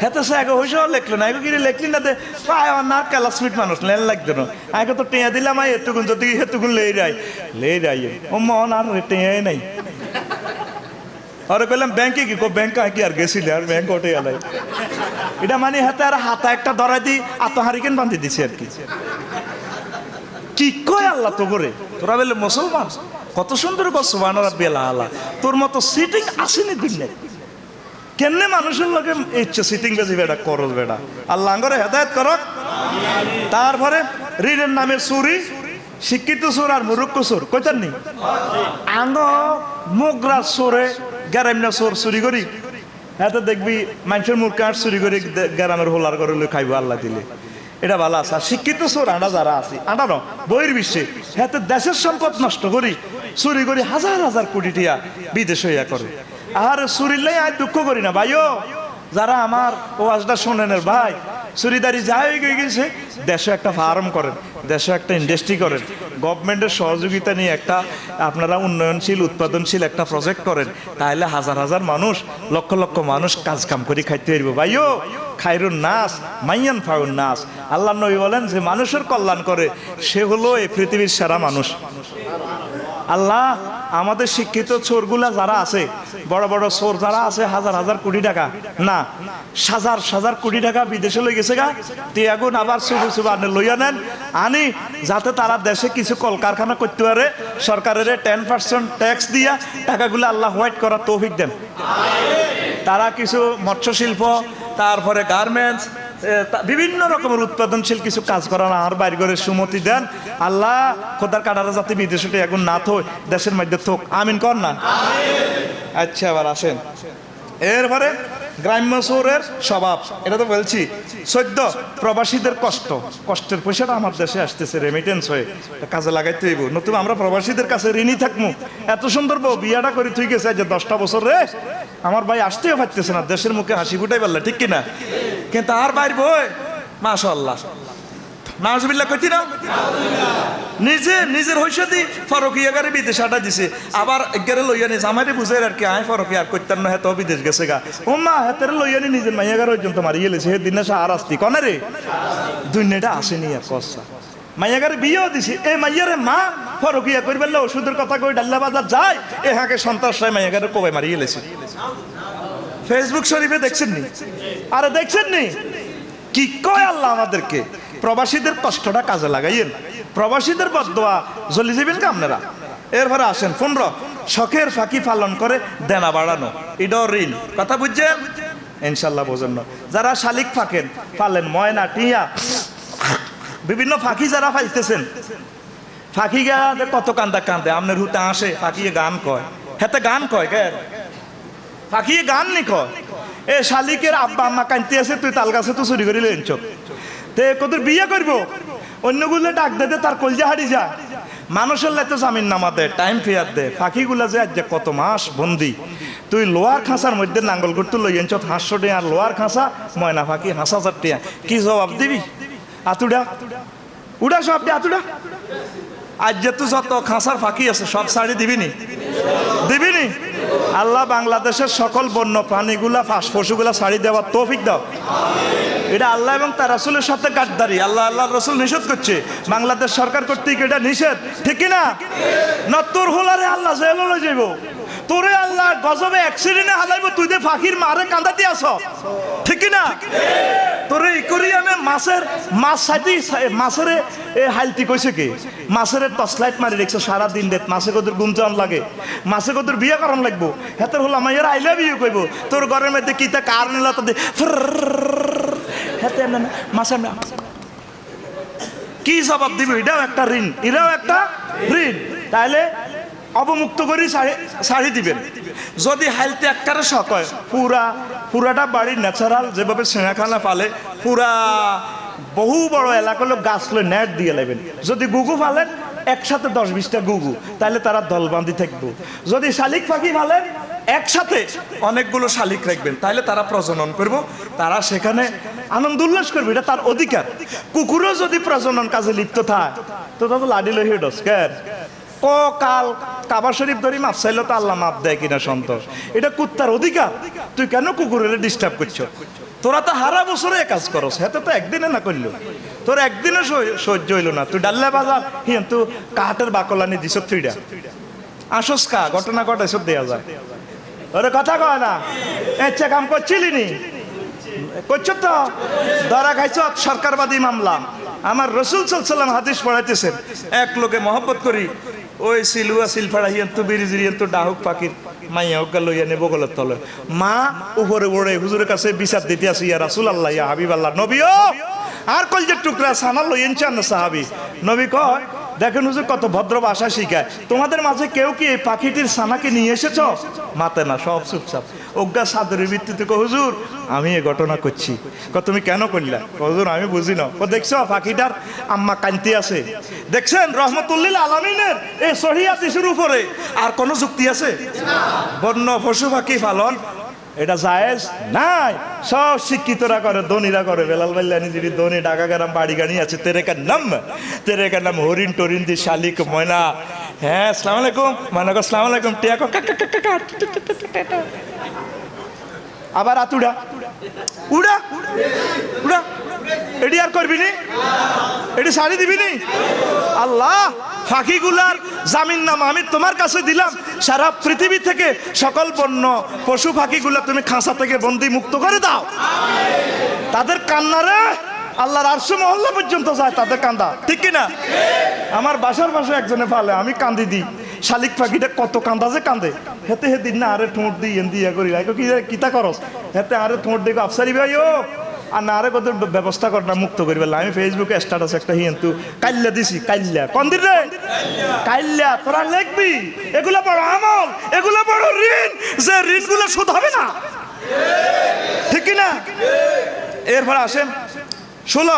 হেতে সে আগে হইসা লেখলো না, কিনে লেখলি না, পায় আমার না ক্লাসমেট মানুষ লেন লাগতো না। আগে তো টেঁয়া দিলাম, এতগুন যদি হেতুগুন লে রাই ও মন আর টেঁয়াই নাই। আরে কইলাম ব্যাংকে কি? ব্যাংকে কি আর গেছিলে? আর ব্যাংক ওঠে গেলাই। এটা মানে হাতে আর হাতা একটা ধরা দি আত্মহারিকেন বান্ধি দিছি আর কি। কি কয় আল্লাহ তো করে, তোরা বলে মুসলমান কত সুন্দর কর সুবহান রাব্বিয়াল আলা। তোর মতো সিটিং আসেনি দুনিয়ায়। কেমনে মানুষের লোকে ইচ্ছে সিটিং বেশি বেটা করস বেটা। আল্লাহ করে হেদায়েত করক। তারপরে ঋণের নামে চুরি, শিক্ষিত চোর আর মুরুক্ষ চোর কইতার নি আঙ্গ মুগরা চোরে গ্যারামনা চোর চুরি করি। হ্যাঁ দেখবি মানুষের মুখ কাঠ চুরি করে গ্যারামের হোলার করে খাইব আল্লাহ দিলে, এটা ভালো আছে। শিক্ষিত চোর আন্ডা যারা আছে আন্ডা ন বইয়ের বিশ্বে, হ্যাঁ দেশের সম্পদ নষ্ট করি, চুরি করি হাজার হাজার কোটি টিয়া বিদেশ হইয়া করে। আর চুরিলেই আর দুঃখ করি না ভাইও, যারা আমার ওয়াজটা শোনেনের ভাই, চুরিদারি যা হয়ে গেছে, দেশে একটা ফার্ম করেন, দেশে একটা ইন্ডাস্ট্রি করেন, গভর্নমেন্টের সহযোগিতা নিয়ে একটা আপনারা উন্নয়নশীল উৎপাদনশীল একটা প্রজেক্ট করেন, তাহলে হাজার হাজার মানুষ, লক্ষ লক্ষ মানুষ কাজ কাম করে খাইতে পারবো। ভাইও খায়রুন নাস মাইয়ান ফাউন নাস, আল্লাহ নবী বলেন যে মানুষের কল্যাণ করে সে হলো এই পৃথিবীর সেরা মানুষ। আল্লাহ আমাদের শিক্ষিত চোরগুলা যারা আছে, বড় বড় চোর যারা আছে, হাজার হাজার কোটি টাকা না হাজার হাজার কোটি টাকা বিদেশে লই গেছে গা, তিয়াগুন আবার চুবু চুবু আনে লইয়া নেন আনি, যাতে তারা দেশে কিছু কলকারখানা করতে পারে, সরকারের 10% ট্যাক্স দিয়া টাকাগুলো আল্লাহ হোয়াইট করার তৌফিক দেন। তারা কিছু মৎস্য শিল্প, তারপরে গার্মেন্টস, বিভিন্ন রকমের উৎপাদনশীল কিছু কাজ করার আর বাইর করে সুমতি দেন। আল্লাহ খোদার কাটারা যাতে বিদেশে এখন না থই, দেশের মধ্যে থোক। আমিন কর না। আচ্ছা আবার আসেন এরপরে গ্রাম্য চোরের স্বভাব, এটা তো বলছি। 14 প্রবাসীদের কষ্টের পয়সাটা আমার দেশে আসতেছে রেমিটেন্স হয়ে, কাজে লাগাইতে হইব, নতুবা আমরা প্রবাসীদের কাছে ঋণই থাকবো। এত সুন্দর বউ বিয়াটা করে তুই গেছে যে 10টা বছর রে, আমার ভাই আসতেও পারতেছে না, দেশের মুখে হাসি ফুটাই পারলে ঠিক কিনা, কিন্তু আর বাইর বই মাশাআল্লাহ নাউজুবিল্লাহ কইতি না, নিজের হইসা দি ফরকিয়াগারে বিদেশ আটা দিছে, আবার এগারে লইয়া নিছে আমারে বুঝাই আর কি আয় ফরকি আর কইতাম না, হেতো বিদেশ গেছে গা ও মা হেতের লইয়া নি নিজের মাইয়াগার পর্যন্ত মারিয়ে লেছে। হে দিনে আর আসতি কনে রে দুনিয়াটা আসেনি আর কসা মাইয়াগারে বিয়েও দিছি, এই মাইয়ারে মা ফরকিয়া করি বললে ওষুধের কথা কই ডাল্লা বাজার যায়, এ হাঁকে সন্ত্রাসরায় মাইয়াগারে কোবাই মারিয়ে গেলেছে। ফেসবুক শরীফে দেখছেন নি? আরে দেখছেন নি কি কয় আল্লাহ আমাদেরকে? প্রবাসীদের কষ্টটা কাজে লাগাইয়েন, প্রবাসীদের বদদোয়া জ্বলি যাবেন কা আপনারা। এরপরে আসেন 15 শখের ফাঁকি পালন করে দেনা বাড়ানো, এটাও ঋণ। কথা বুঝছেন? ইনশাল্লাহ বোঝেন না। যারা শালিক ফাঁকেন পালেন, ময়না টিয়া বিভিন্ন ফাঁকি যারা ফাইতেছেন, ফাঁকি গা কত কান্দা কান্দে আপনার হুতে আসে ফাঁকিয়ে গান কয়, হেতে গান কয় কে ফাঁকিয়ে গান নি কয়। এ শালিকের আব্বা আম্মা কানতে আছে, তুই তাল গাছে তো চুরি করি লেনছ, তে কত বিয়ে করব, অন্যগুলো ডাক দে তার কলজা হারি যা। মানুষের লাইতে জামিন নামা দে, টাইম ফেয়ার দে। ফাঁকিগুলা যে আজ কত মাস বন্দি, তুই লোহার খাঁচার মধ্যে নাঙ্গল করতে লই এনছ 500 টাকা, আর লোহার খাঁচা ময়না ফাঁকি 5,000 টাকা, কি জবাব দিবি? আতুডা উড়া সব দে, আতুডা। আজ যে তুই যত খাঁচার ফাঁকি আছে সব ছাড়ি দিবিনি, দিবিনি? আল্লাহ বাংলাদেশের সকল বন্য প্রাণীগুলা পশুগুলা ছাড়ি দেওয়ার তৌফিক দাও। এটা আল্লাহ এবং তার রাসূলের সাথে গাদ্দারি, আল্লাহ আল্লাহ রাসূল নিষেধ করছে, বাংলাদেশ সরকার কর্তৃক এটা নিষেধ, ঠিক কিনা? না তোর হোলারে আল্লাহ জেলে লয়ে যাইব, তোরে আল্লাহ গজবে অ্যাক্সিডেন্টে হালাইব, তুই দে ফাঁকির মারে কান্দাতে আস, ঠিক কিনা? তোরে ই করি আমি মাছ সাইতে মাছের হাইলতি কইছে কি, মাছের টর্চলাইট মারি রেখছে সারা দিন রে, মাছে কদর গুমজান লাগে, মাছে কদর বিয়ে করান লাগবো, হেতের হলো আমার আইলে বিয়ে কইব, তোর ঘরের মধ্যে কিতা কার নিলা তো হেতে মাছের কি জবাব দিবি? এটাও একটা ঋণ, এটাও একটা ঋণ। তাইলে অবমুক্ত করি শাড়ি দিবেন। যদি হাইলতে একটারে শখ হয়, পুরাটা বাড়ির ন্যাচারাল যেভাবে সেনাখানা পালে, পুরা বহু বড় এলাকা হলো গাছ লই নেট দিয়ে নেবেন। যদি গুগু ফালেন একসাথে 10-20টা গুগু, তাহলে তারা দলবান্দি থাকবো। যদি শালিক পাখি ফালেন একসাথে অনেকগুলো শালিক রাখবেন, তাহলে তারা প্রজনন করবো, তারা সেখানে আনন্দ উল্লাস করবে, এটা তার অধিকার। কুকুরও যদি প্রজনন কাজে লিপ্ত থাকে তো তাদের লাডি লহি ডস্কার কাল কাবা শরীফ ধরি মাপ চাইলে তো আল্লাহ মাপ দেয় কিনা সন্তোষ, এটা কুত্তার অধিকার। তুই কেন কুকুরের ডিস্টার্ব করছো? তোরা তো হারা বছরে কাজ করস, হেতে তো একদিনে না করলো, তোর একদিনে সহ্য হইল না। তুই ডাল্লা বাজার কিন্তু কাহাটের বাকলানি দিস ফ্রিডা আসস কা ঘটনা ঘটাই সব দেওয়া যায়। ওরে কথা কয় না, এচ্ছে কাম করছিলি নি, করছ তো ধরা খাইছ সরকারবাদী মামলা। আমার রসুল সাল্লাল্লাহু হাদিস পড়াইতেছেন, এক লোকে মহব্বত করি ওই সিলুয়া সিলফাড়া হিয়ান তো বিরিজিরিয়ান তো ডাহুক পাখির মাইয়া হোক লইয়া নেবো গলের তলে, মা উপরে ওড়ে হুজুরের কাছে বিচার দিতে আসি, ইয়া রাসূলুল্লাহ ইয়া হাবিবাল্লাহ, নবীও আর কলজের টুকরা সানা লইয়েন চান সাহাবি। নবী কয়, দেখেন হুজুর কত ভদ্র ভাষা শিখায়, তোমাদের মাঝে কেউ কি এই পাখিটির সানাকে নিয়ে এসেছ? মাতে না, সব চুপচাপ। অজ্ঞা সাদরের ভিত্তিতে কো হুজুর আমি এ ঘটনা করছি। তুমি কেন করলা? হুজুর আমি বুঝি না। দেখছো পাখিটার আম্মা কান্তি আছে, দেখছেন রহমতুল্লিল আলামিনের এই সহিহ হাদিসের উপরে আর কোন যুক্তি আছে? বন্য পশু পাখি পালন এটা জায়েজ নাই, সব শিক্ষিতরা করে, ধনীরা করে। বেলাল বাল্লানি যদি ধনী ঢাকা গ্রাম বাড়ি গাড়ি আছে, তেরে কার নাম হরিণ টরিন দি শালিক ময়না। হ্যাঁ আসসালামু আলাইকুম, ময়না কো আসসালামু আলাইকুম, টিয়া কো আবার আতুড়া উড়া উড়া, এটি আর করবি নি, এটি শাড়ি দিবি নি। আল্লাহ ফাঁকিগুলার জামিন নামা আমি তোমার কাছে দিলাম, সারা পৃথিবী থেকে সকল বন্য পশু পাখিগুলা তুমি খাঁচা থেকে বন্দি মুক্ত করে দাও। তাদের কান্নারে আল্লাহর আরশ মহল্লা পর্যন্ত যায়, তাদের কান্দা, ঠিক কিনা? আমার বাসার পাশে একজনে ফালে, আমি কান্দি দিই, শালিক পাখিটা কত কান্দা যে কান্দে, হেতে হে দিন না আরে ঠোঁট দিই এন্দি ইয়া করি কিতা করস, হেতে আরে ঠোঁট দিকে আফসারি ভাই ও আর না আরে কত ব্যবস্থা কর না মুক্ত করি বললাম। আমি ফেসবুকে স্ট্যাটাস একটা হিন্তু কাইল্লা দিছি, কাইল্লা কন্দির রে কাইল্লা, তোরা লিখবি এগুলা বড় আমল, এগুলা বড় ঋণ, যে ঋণগুলো শোধ হবে না, ঠিক কিনা? এরপর আসেন 16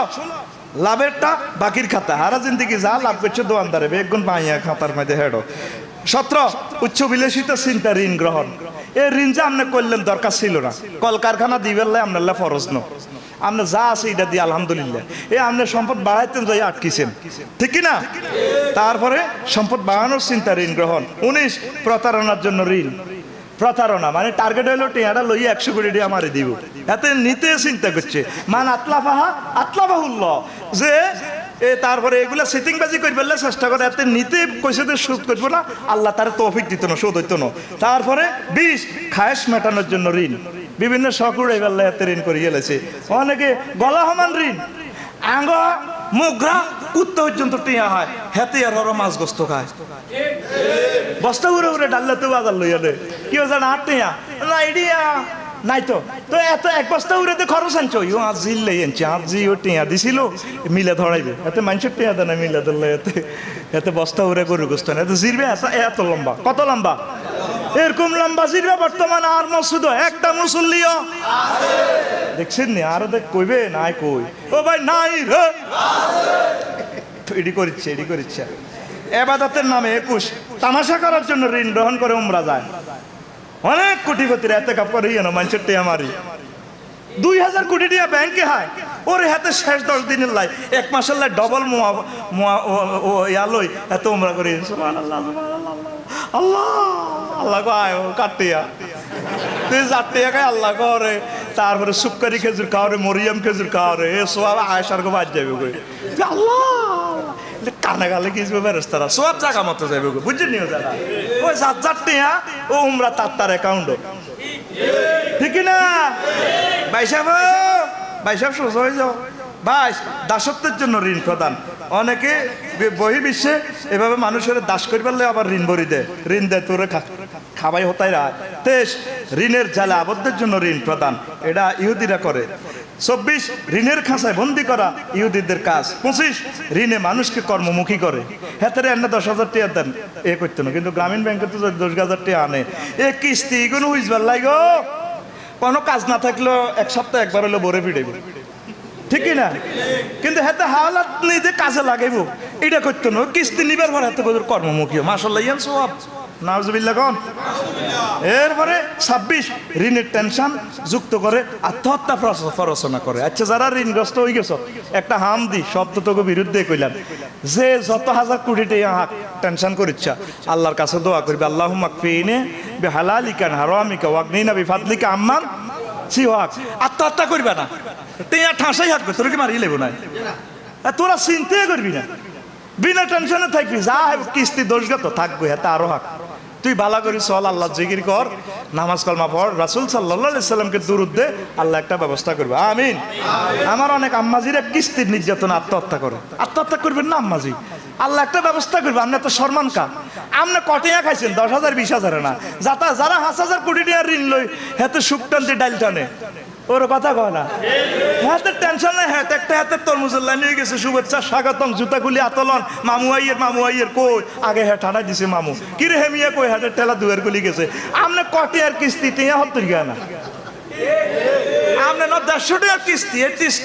লাভেরটা বাকির খাতা, হারা জিন্দিগি যা লাভ করছে দোয়ানদারে বেগুন পাইয়া খাতার মধ্যে হেডো। 17 উচ্চ বিলাসিতা চিন্তা ঋণ গ্রহণ। এই ঋণ যে আপনি করলেন দরকার ছিল না, কলকারখানা দিবেন আপনার ফরজ ন, আপনি যা আছে এটা দিয়ে আলহামদুলিল্লাহ। এই আপনি সম্পদ বাড়াইতেন যাই আটকিছেন, ঠিক কিনা? তারপরে সম্পদ বাড়ানোর চিন্তা ঋণ গ্রহণ। 19 প্রতারণার জন্য ঋণ। প্রতারণা মানে টার্গেট হইলো টিয়াটা লইয়া 100 কোটি টাকা মারি দিব, এতে নিতে চিন্তা করছে। মান আতলাফাহা আতলাফাহুল্লাহ, যে তারপরে এগুলা সিটিংবাজি করে ফেললে চেষ্টা করে এতে নিতে কইছে যে সুদ করবো না, আল্লাহ তার তৌফিক দিত না, সুদ হইতো না। তারপরে 20 খায়েশ মেটানোর জন্য ঋণ, বিভিন্ন শকুর এবার এতে ঋণ করে গেলেছে। অনেকে গলা সমান ঋণ, আঙ্গ মুগরা কুত্তা পর্যন্ত টিয়া হয়, হেতে আর ওরা মাছ গোস্ত খায়, বস্তা উড়ে উড়ে ডাললে তো বাজার লইয়া দে কি জান আর টিয়া না ইডিয়া নাই তো তো এত এক বস্তা উড়েতে খরচ আনছো ও আজ জিল্লে আনছি, আজ জি ও টিয়া দিছিল মিলে ধরাইবে, এতে মানুষের টিয়া দেয় না মিলে ধরলে, এতে এতে বস্তা উড়ে গরু গোস্ত না, এত জিরবে এত লম্বা, কত লম্বা, এরকম লম্বা জিরবে বর্তমানে আর মসুদ একটা মুসল্লিও দেখছেন নি, আর দেখ কইবে নাই কই ও ভাই নাই রে, এডি করিচ্ছে এবাদতের নামে 21 তামাশা করার জন্য ঋণ গ্রহণ করে উমরা যায়, অনেক কোটিপতির এতে কাপ করে মানুষের টিয়া মারি 2000 কোটি টিয়া ব্যাংকে হয়, ওর হাতে শেষ 10 দিনের লাই 1 মাসের লাই ডবল ইয়ালই এত উমরা করি, সুবহানাল্লাহ আল্লাহ আল্লাহ গো আয় কাটিয়া তুই জাটিয়া খাই আল্লাহ করে, তারপরে সুক্কারি খেজুর খাওয়ারে, মরিয়াম খেজুর খাওয়ারে, এ সোয়াব আয়সার গো বাদ যাবে গো, আল্লাহ কানে গালে কিছু বেরস্তারা সব জায়গা মতো যাবে গো, বুঝছেন নি দাদা, ওই জাটিয়া ও উমরা তার অ্যাকাউন্ট ঠিক না, ভাইসাব সোজ হয়ে যাও। 22 দাসত্বের জন্য ঋণ প্রদান, অনেকে বহির্বিশ্বে এভাবে মানুষের দাস করে পারলে আবার ঋণ ভরি দেয়, ঋণ দেয় তোরে খাবাই হতাই রায়। 23 ঋণের জালে আবদ্ধের জন্য ঋণ প্রদান, এটা ইহুদিরা করে। 24 ঋণের খাঁচায় বন্দি করা ইহুদিদের কাজ। 25 ঋণে মানুষকে কর্মমুখী করে, হেতারে এনে 10,000 টাকা দেন এ করতো না, কিন্তু গ্রামীণ ব্যাংকে তো 10,000 টাকা আনে, এ কিস্তি কোনো হুইজবার লাগো, কোনো কাজ না থাকলেও 1 সপ্তাহ একবার হলো ভরে ফিরেব, ঠিক না, কিন্তু হাতে হাওলাত নিজে কাজে লাগাইব এটা করতো না, কিস্তি নিবার পর হাতে কর্মমুখী মাশাআল্লাহ ইয়ান সওয়াব নাউজুবিল্লাহ কোন। এরপরে 26 ঋণের টেনশন যুক্ত করে আত্মহত্যা প্ররোচনা করে। আচ্ছা যারা ঋণগ্রস্ত হয়ে গেছ একটা হাম দি শব্দ তোকে বিরুদ্ধে কইলাম, যে যত হাজার কোটি টাকা টেনশন করিচ্ছা আল্লাহর কাছে দোয়া করবে, আল্লাহুম্মা কফিনি বিহালালিকা হারামিকা ওয়াগনিনা বিফাদলিকা আম্মান সিওয়াক। আত্মহত্যা করবে না, টিয়া ঠাসাই হাঁটবে, তোর কি মারিয়ে লেবো না, তোরা চিন্তা করবি না, বিনা টেনশনে থাকবি, যা কিস্তি দোষগত থাকবে হাতে আরো হাক, তুই ভালো করি চল, আল্লাহ জিকির কর, নামাজ কলমা পড়, রাসূল সাল্লাল্লাহু আলাইহি সাল্লামকে দুরূদ দে, আল্লাহ একটা ব্যবস্থা করবে, আমিন। আমার অনেক আম্মাজিরা কিস্তির নির্যাতন আত্মহত্যা করে, আত্মহত্যা করবেন না আম্মাজি, আল্লাহ একটা ব্যবস্থা করবে। আপনি তো সম্মান কা, আপনি কটিয়া খাইছেন 10,000 20,000 না, যারা 5,000 কোটি টাকা ঋণ লই হাতে সুখ টানতে ডাইল টানে, ওর কথা কয় না, হাতে টেনশন নাই, হাতে একটা হাতে তরমুজের লাইন হয়ে গেছে, শুভেচ্ছা স্বাগতম, জুতা খুলি আতলন, মামু আইয়ের কই আগে হ্যাঁ ঠান্ডা দিছে মামু, কিরে হেমিয়া কই হাতের ঠেলা দুয়ার গুলি গেছে, আপনি কটিয়ার কিস্তি টিয়া হত্তর গিয়া না, আপনি না 150 টাকার কিস্তি,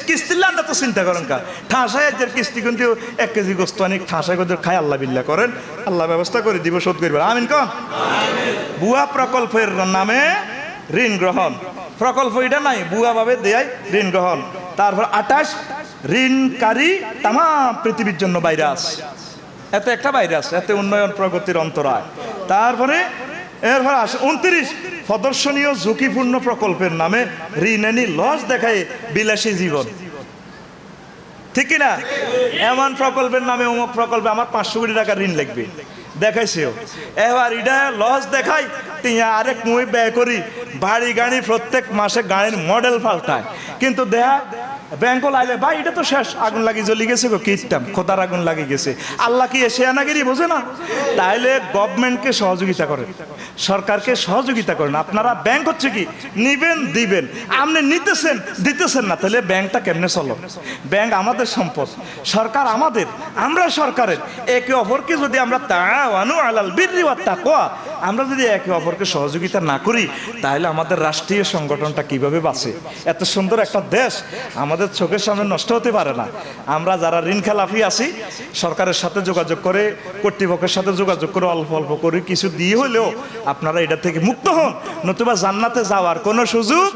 কিস্তির লান্ডা তো চিন্তা করেন কা, ঠাঁসায় এর কিস্তি কিন্তু 1 কেজি গোস্ত অনেক ঠাঁসায় করে খায়, আল্লাহ বিল্লাহ করেন, আল্লাহ ব্যবস্থা করে দিব, শোধ করবে, আমিন কন। বুয়া প্রকল্পের নামে ঋণ গ্রহণ, প্রকল্প এটা নাই, বুয়া ভাবে দেয় ঋণ গ্রহণ। তারপর 28 ঋণকারী তাম পৃথিবীর জন্য ভাইরাস, এতে একটা ভাইরাস, এতে উন্নয়ন প্রগতির অন্তরায়। তারপরে এরপর 29 প্রদর্শনীয় ঝুঁকিপূর্ণ প্রকল্পের নামে ঋণ এনে লস দেখায় বিলাসী জীবন, ঠিক কিনা, এমন প্রকল্পের নামে অমুক প্রকল্পে আমার 500 কোটি টাকা ঋণ লাগবে দেখাইছেও, এবার এটা লস দেখাই তিয়া আরেক মুই ব্যয় করি, বাড়ি গাড়ি প্রত্যেক মাসে গাড়ির মডেল পাল্টায়, কিন্তু দেখা ব্যাংক লাইলে ভাই এটা তো শেষ, আগুন লাগি জ্বলি গেছে গো, কিটটাম খোদার আগুন লাগি গেছে, আল্লাহ কি এসে আনাগিরি বোঝে না, তাইলে গভর্নমেন্টকে সহযোগিতা করেন, সরকারকে সহযোগিতা করেন, আপনারা ব্যাংক হচ্ছে কি নিবেন দিবেন, আপনি নিতেছেন দিতেছেন না, তাহলে ব্যাংকটা কেমনে চলো, ব্যাংক আমাদের সম্পদ, সরকার আমাদের, আমরা সরকারের, একে অপরকে যদি আমরা তাআওয়ানু আলাল বিররি ওয়াত তাকওয়া, আমরা যদি একে অপরকে সহযোগিতা না করি তাহলে আমাদের রাষ্ট্রীয় সংগঠনটা কিভাবে বাঁচে, এত সুন্দর একটা দেশ আমাদের চোখের সামনে নষ্ট হতে পারে না। আমরা যারা ঋণ খেলাফি আছি সরকারের সাথে যোগাযোগ করে, কর্তৃপক্ষের সাথে যোগাযোগ করে অল্প অল্প করে কিছু দিয়ে হলেও আপনারা এটা থেকে মুক্ত হন, নতুবা জান্নাতে যাওয়ার কোনো সুযোগ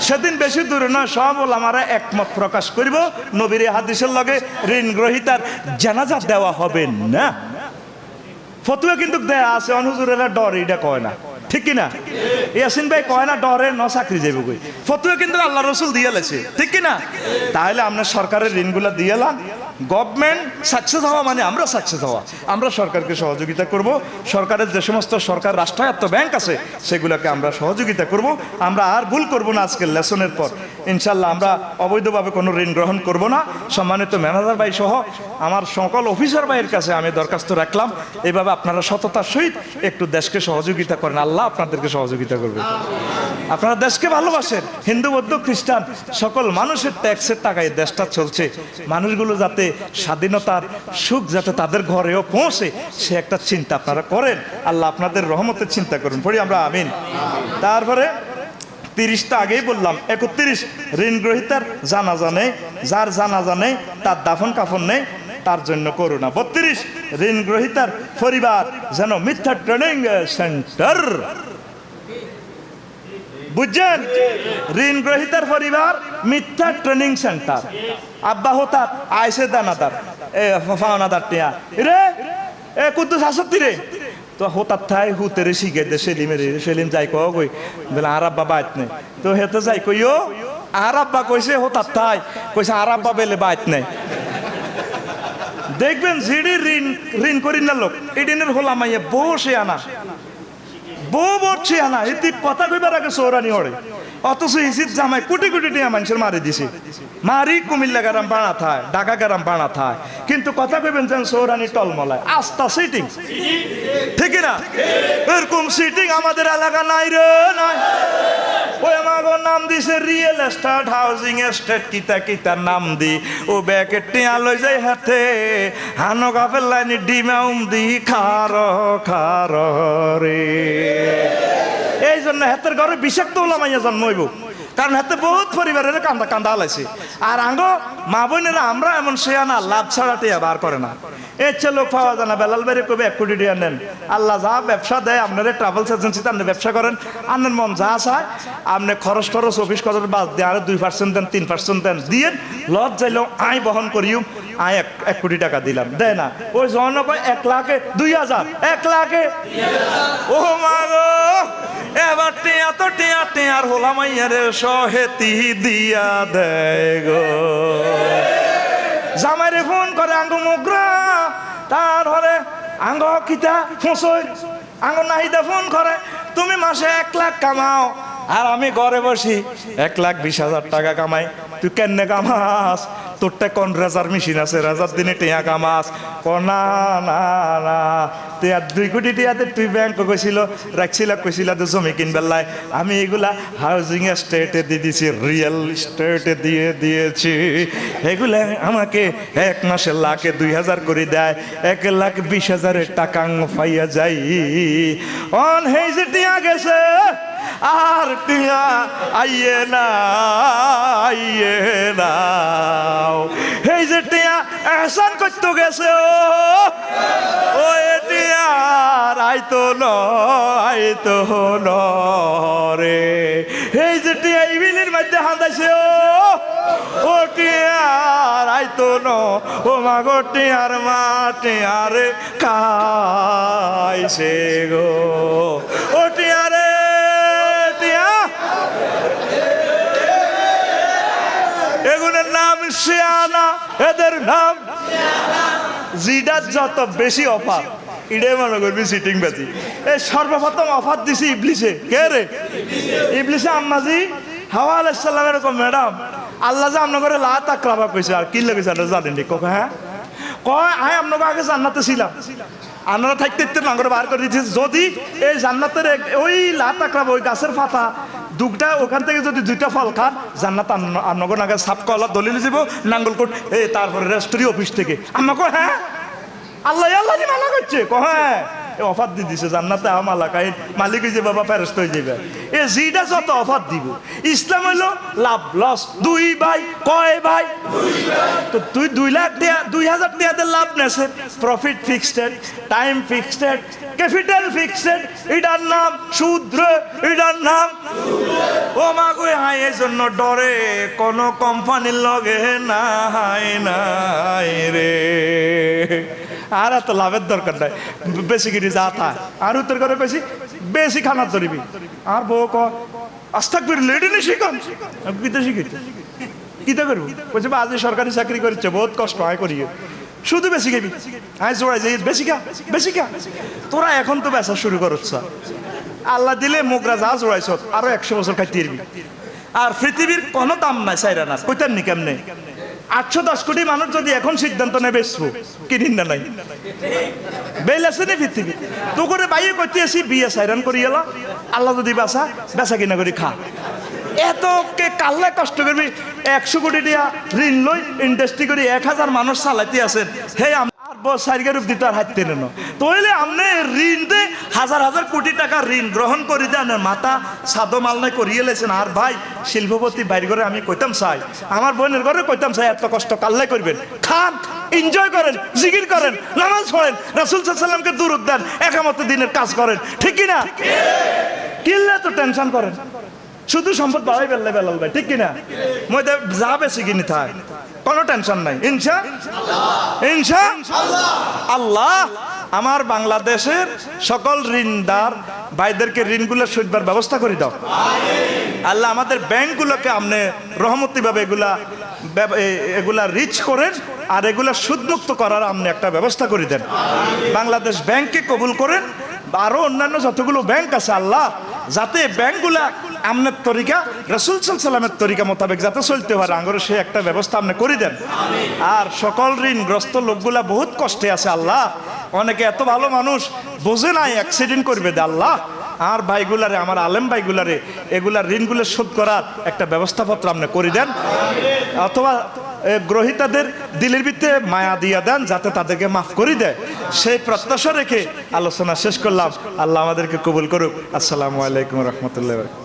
সেদিন বেশি দূরে নয়, সব ওলামারা একমত প্রকাশ করিব, নবীর হাদিসের লগে ঋণ গ্রহীতার জানাজা দেওয়া হবে না। ফতুয়া কিন্তু দেয়া আছে, অনুজুরেরা ডর এটা কয় না, ঠিক কিনা, ইয়াসিন ভাই কয় না ডরে ন চাকরি যাবে কই, ফতুয়া কিন্তু আল্লাহ রসুল দিয়ে লেছে, ঠিক কিনা, তাহলে আপনার সরকারের ঋণগুলা দিয়ে লান, গভর্নমেন্ট সাকসেস হওয়া মানে আমরা সাকসেস হওয়া। আমরা সরকারকে সহযোগিতা করব, সরকারের যে সমস্ত সরকার রাষ্ট্রায়ত্ত ব্যাংক আছে সেগুলোকে আমরা সহযোগিতা করব। আমরা আর ভুল করব না আজকের লেসনের পর ইনশাল্লাহ। আমরা অবৈধভাবে কোনো ঋণ গ্রহণ করব না। সম্মানিত ম্যানেজার ভাই সহ আমার সকল অফিসার ভাইয়ের কাছে আমি দরখাস্ত রাখলাম, এইভাবে আপনারা সততার সহিত একটু দেশকে সহযোগিতা করেন, আল্লাহ আপনাদেরকে সহযোগিতা করবে। আপনারা দেশকে ভালোবাসেন, হিন্দু বৌদ্ধ খ্রিস্টান সকল মানুষের ট্যাক্সের টাকায় দেশটা চলছে। মানুষগুলো যাতে স্বাধীনতার সুখ যাতে তাদের ঘরেও পৌঁছে সে একটা চিন্তা আপনারা করেন। আল্লাহ আপনাদের রহমতের চিন্তা করুন, পড়ি আমরা আমিন। তারপরে 30টা আগেই বললাম, 31 ঋণ গ্রহীতার জানাজা নেই, যার জানাজা নেই তার দাফন কাফন নেই, তার জন্য করুণা। 32 ঋণ গ্রহীতার পরিবার যেন মিথ্যা ট্রেনিং সেন্টার, বুঝছেন? ঋণ গ্রহীতার পরিবার মিথ্যা ট্রেনিং সেন্টার। আব্বা হতার আইসে দানাদার ফাওনাদার টিয়া রে এ কুদ্দুস আসত্তি রে তো হতার থাই হুতেরে শিখে দে সেলিমের, সেলিম যাই কই বলে আর আব্বা বাইত নেই তো হেতে যাই কইও আর আব্বা কইছে হতার থাই কইছে আর আব্বা বেলে বাইত নেই। দেখবেন জিডি ঋণ করিন না লোক এডিনের হলাম মাইয়া বসে আনা বউ বসছে আনা এটি কথা কইবার আগে চৌরানি হরে, অথচ ইসিত জামাই কোটি কোটি টিয়া মানুষের মারি দিছে। মারি কুমিল্লা গ্রাম বানা থায়, ঢাকা গ্রাম বানা থায়, কিন্তু কথা কইবেন যেন চৌরানি টলমলায়। আস্থা সিটিং, ঠিক না? এরকম সিটিং আমাদের এলাকা নাই রে, নাই। ওই আমার নাম দিছে রিয়েল এস্টেট, হাউজিং এস্টেট, কিতা কিতা নাম দি ও ব্যাকেট টিয়া লই যাই হাতে হানো গাফের লাইনি ডিমাউম দি খার খার রে। এই জন্য হাতের ঘরে বিষাক্ত ওলামাইয়া জন্মইব, কারণ হাতে বহুত পরিবারের কান্দা কান্দা আলাইছে। আর আঙ্গো মা বোনেরা আমরা এমন সে না লাভ ছাড়া টিয়া বার করে না। এর চেয়ে লোক পাওয়া যায় না, বেলাল বেড়ে কবে 1 কোটি টিয়া নেন। আল্লাহ যা ব্যবসা দেয় আপনারা ট্রাভেলস এজেন্সিতে আপনি ব্যবসা করেন, আপনার মন যা চায় আপনি খরচ টরচ অফিস করার বাদ দিয়ে আর 2% দেন 3% দেন দিয়ে লজ যাইলেও আয় বহন করিও আয় 1 কোটি টাকা দিলাম দেয় না। ওই জন 1 লাখে 2000 1 লাখে ও মা গো এবার টিয়া তো টিয়া টিয়ার হলাম আইয়ারে সহেতি দিয়া দেয় গো। জামাইরে ফোন করে আঙ্গু মুগরা তার হরে আঙ্গ কিতা ফোঁসই আঙ্গ নাহিদা ফোন করে তুমি মাসে 1 লাখ কামাও আর আমি ঘরে বসি 1,20,000 টাকা কামাই। তুই কেনে কামাস? তোরটা কোন রেজার মেশিন আছে, রেজার দিনে টিয়া কামাস? না না না, তুই আর 2 কোটি টিয়াতে তুই ব্যাংক কইছিল কইছিল জমি কিনবার লাই। আমি এগুলা হাউজিং এস্টেটে দিয়ে দিয়েছি, রিয়েল এস্টেটে দিয়ে দিয়েছি। এগুলা আমাকে 1 মাসে লাখে 2,000 করে দেয়, 1,20,000 টাকা পাইয়া যাই। অন হেই যে টিয়া গেছে আর টিয়া আইয়ে না আইয়ে না, এই যে টিয়া এহসান করতে গেছে ও টিয়া আইতো ন আইতো ন রে। এই যে টিয়া ইভিলের মধ্যে হাঁদাইছে ও টিয়া আইতো ন ও মাগো টিয়ার মা টিয়ারে খাইছে গো ও টিয়ারে। এগুলোর নাম শিয়ানা, এদের নাম জিডার যত বেশি অফার ইডে মনে করবি সিটিং বেশি। এই সর্বপ্রথম অফার দিছি ইবলিসে। কে রে? ইবলিসে আম্মাজি হাওয়া আলাইহিস সালাম এরকম ম্যাডাম আল্লাহ যে আপনার ঘরে লা তাকরাবা কইছে আর কি লাগেছে আপনারা জানেন নি? কয় হ্যাঁ কয় আয় আপনাকে আগে জান্নাতে ছিলাম, আপনারা থাকতে নাঙ্গরে বার করে দিয়েছে। যদি এই জান্নাতের ওই লা তাকরাবা ওই গাছের পাতা দুগটা ওখান থেকে যদি 2টা ফল খান জান্নাত আপনাকে নাগে সাপ কলা দলিল দিব নাঙ্গলকোট এই তারপরে রেস্টুরি অফিস থেকে। আমাকে হ্যাঁ আল্লাহ আল্লাহ মানা করছে হ্যাঁ অফার দিয়ে দিছে জান্নাতে আমালাকাই মালিক হয়ে যাবে বা ফেরস্ত হয়ে যাবে। এ জিটা যত অফার দিব। ইসলাম হইলো লাভ লস 2 ভাই কয় ভাই তো তুই 2 লাখ টাকা 2,000 টাকাতে লাভ নেছে। Profit fixed, time fixed, capital fixed, এটার নাম সুদ, এটার নাম ও মা গো হাই। এই জন্য ডরে কোন কোম্পানির লগে নাই নাই রে। আর এত লাভের দরকার নাই, বেশি কিনে যা থা আর উত্তর করে বেশি বেশি খানার ধরবি। আর বউ ক আস্তাক ফির লেডি নি শিখান বিদেশি শিখেছে কিতা করবো? বলছে বা আজ সরকারি চাকরি করছে, বহুত কষ্ট হয় করি, শুধু বেশি খাবি। আয় জোড়াই যে বেশি খা, বেশি খা। তোরা এখন তো বেচা শুরু করছ, আল্লাহ দিলে মুগরা যা জোড়াইছ আরো 100 বছর খাইতে পারবি। আর পৃথিবীর কোনো দাম নাই চাইরা না, কইতেন নি কেমনে? 810 কোটি মানুষ যদি এখন সিদ্ধান্ত নেয় বেচবো, কিনিন না নাই বেল আছে নি পৃথিবী? তো করে বাইরে কইতে আসি বিয়ে সাইরান করি এলো, আল্লাহ যদি বেচা কিনা করি খা। এত কে কাল্লা কষ্ট করবি? 100 কোটি টাকা ঋণ লই ইন্ডাস্ট্রি করি 1000 মানুষ চালাইতে আছেন, হে আর সাইকের রূপ দিতে আর হাঁটতে নেন। তাহলে আপনি ঋণ দে হাজার হাজার কোটি টাকা ঋণ গ্রহণ করে দেন, মাথা সাদো মালনায় করিয়ে লেছেন। আর ভাই শিল্পপতি বাইর করে আমি কইতাম চাই, আমার বোনের ঘরে কইতাম চাই, এত কষ্ট কাল্লাই করবেন, খান, এনজয় করেন, জিকির করেন, নামাজ পড়েন, রাসূল সাল্লাল্লাহু আলাইহি ওয়াসাল্লামকে দুরূদ দেন, একামত দিনের কাজ করেন, ঠিক কি না? কিল্লা তো টেনশন করেন, শুধু সম্পদ বাড়াই বেললে বেলাল ভাই, ঠিক কিনা? মধ্যে যা বেশি কিনি থাক, কোনো টেনশন নাই, ইনশাআল্লাহ। আমার বাংলাদেশের সকল ঋণদার ভাইদেরকে ঋণগুলো সুদবার ব্যবস্থা করে দাও আল্লাহ। আমাদের ব্যাংকগুলোকে আপনি রহমতিভাবে এগুলা রিচ করেন, আর এগুলা সুদমুক্ত করার আপনি একটা ব্যবস্থা করে দেন। বাংলাদেশ ব্যাংককে কবুল করেন, আরো অন্যান্য যতগুলো ব্যাংক আছে আল্লাহ, যাতে ব্যাংকগুলা আপনার তরিকা, রাসূল সাল্লাল্লাহু আলাইহি ওয়াসাল্লামের তরিকা মোতাবেক যাতে চলতে পারে, আঙ্গরে সে একটা ব্যবস্থা আপনি করে দেন। আর সকল ঋণগ্রস্ত লোকগুলা বহুত কষ্টে আছে আল্লাহ, অনেকে এত ভালো মানুষ বোঝে নাই, অ্যাক্সিডেন্ট করবে দে আল্লাহ। আর ভাইগুলারে, আমার আলেম ভাইগুলারে এগুলা ঋণগুলো শোধ করার একটা ব্যবস্থাপত্র আপনি করে দেন, অথবা গ্রহীতাদের দিলের ভিতরে মায়া দিয়া দেন যাতে তাদেরকে মাফ করে দেয়। সেই প্রত্যাশা রেখে আলোচনা শেষ করলাম। আল্লাহ আমাদেরকে কবুল করুক। আসসালামু আলাইকুম রহমতুল্লাহ।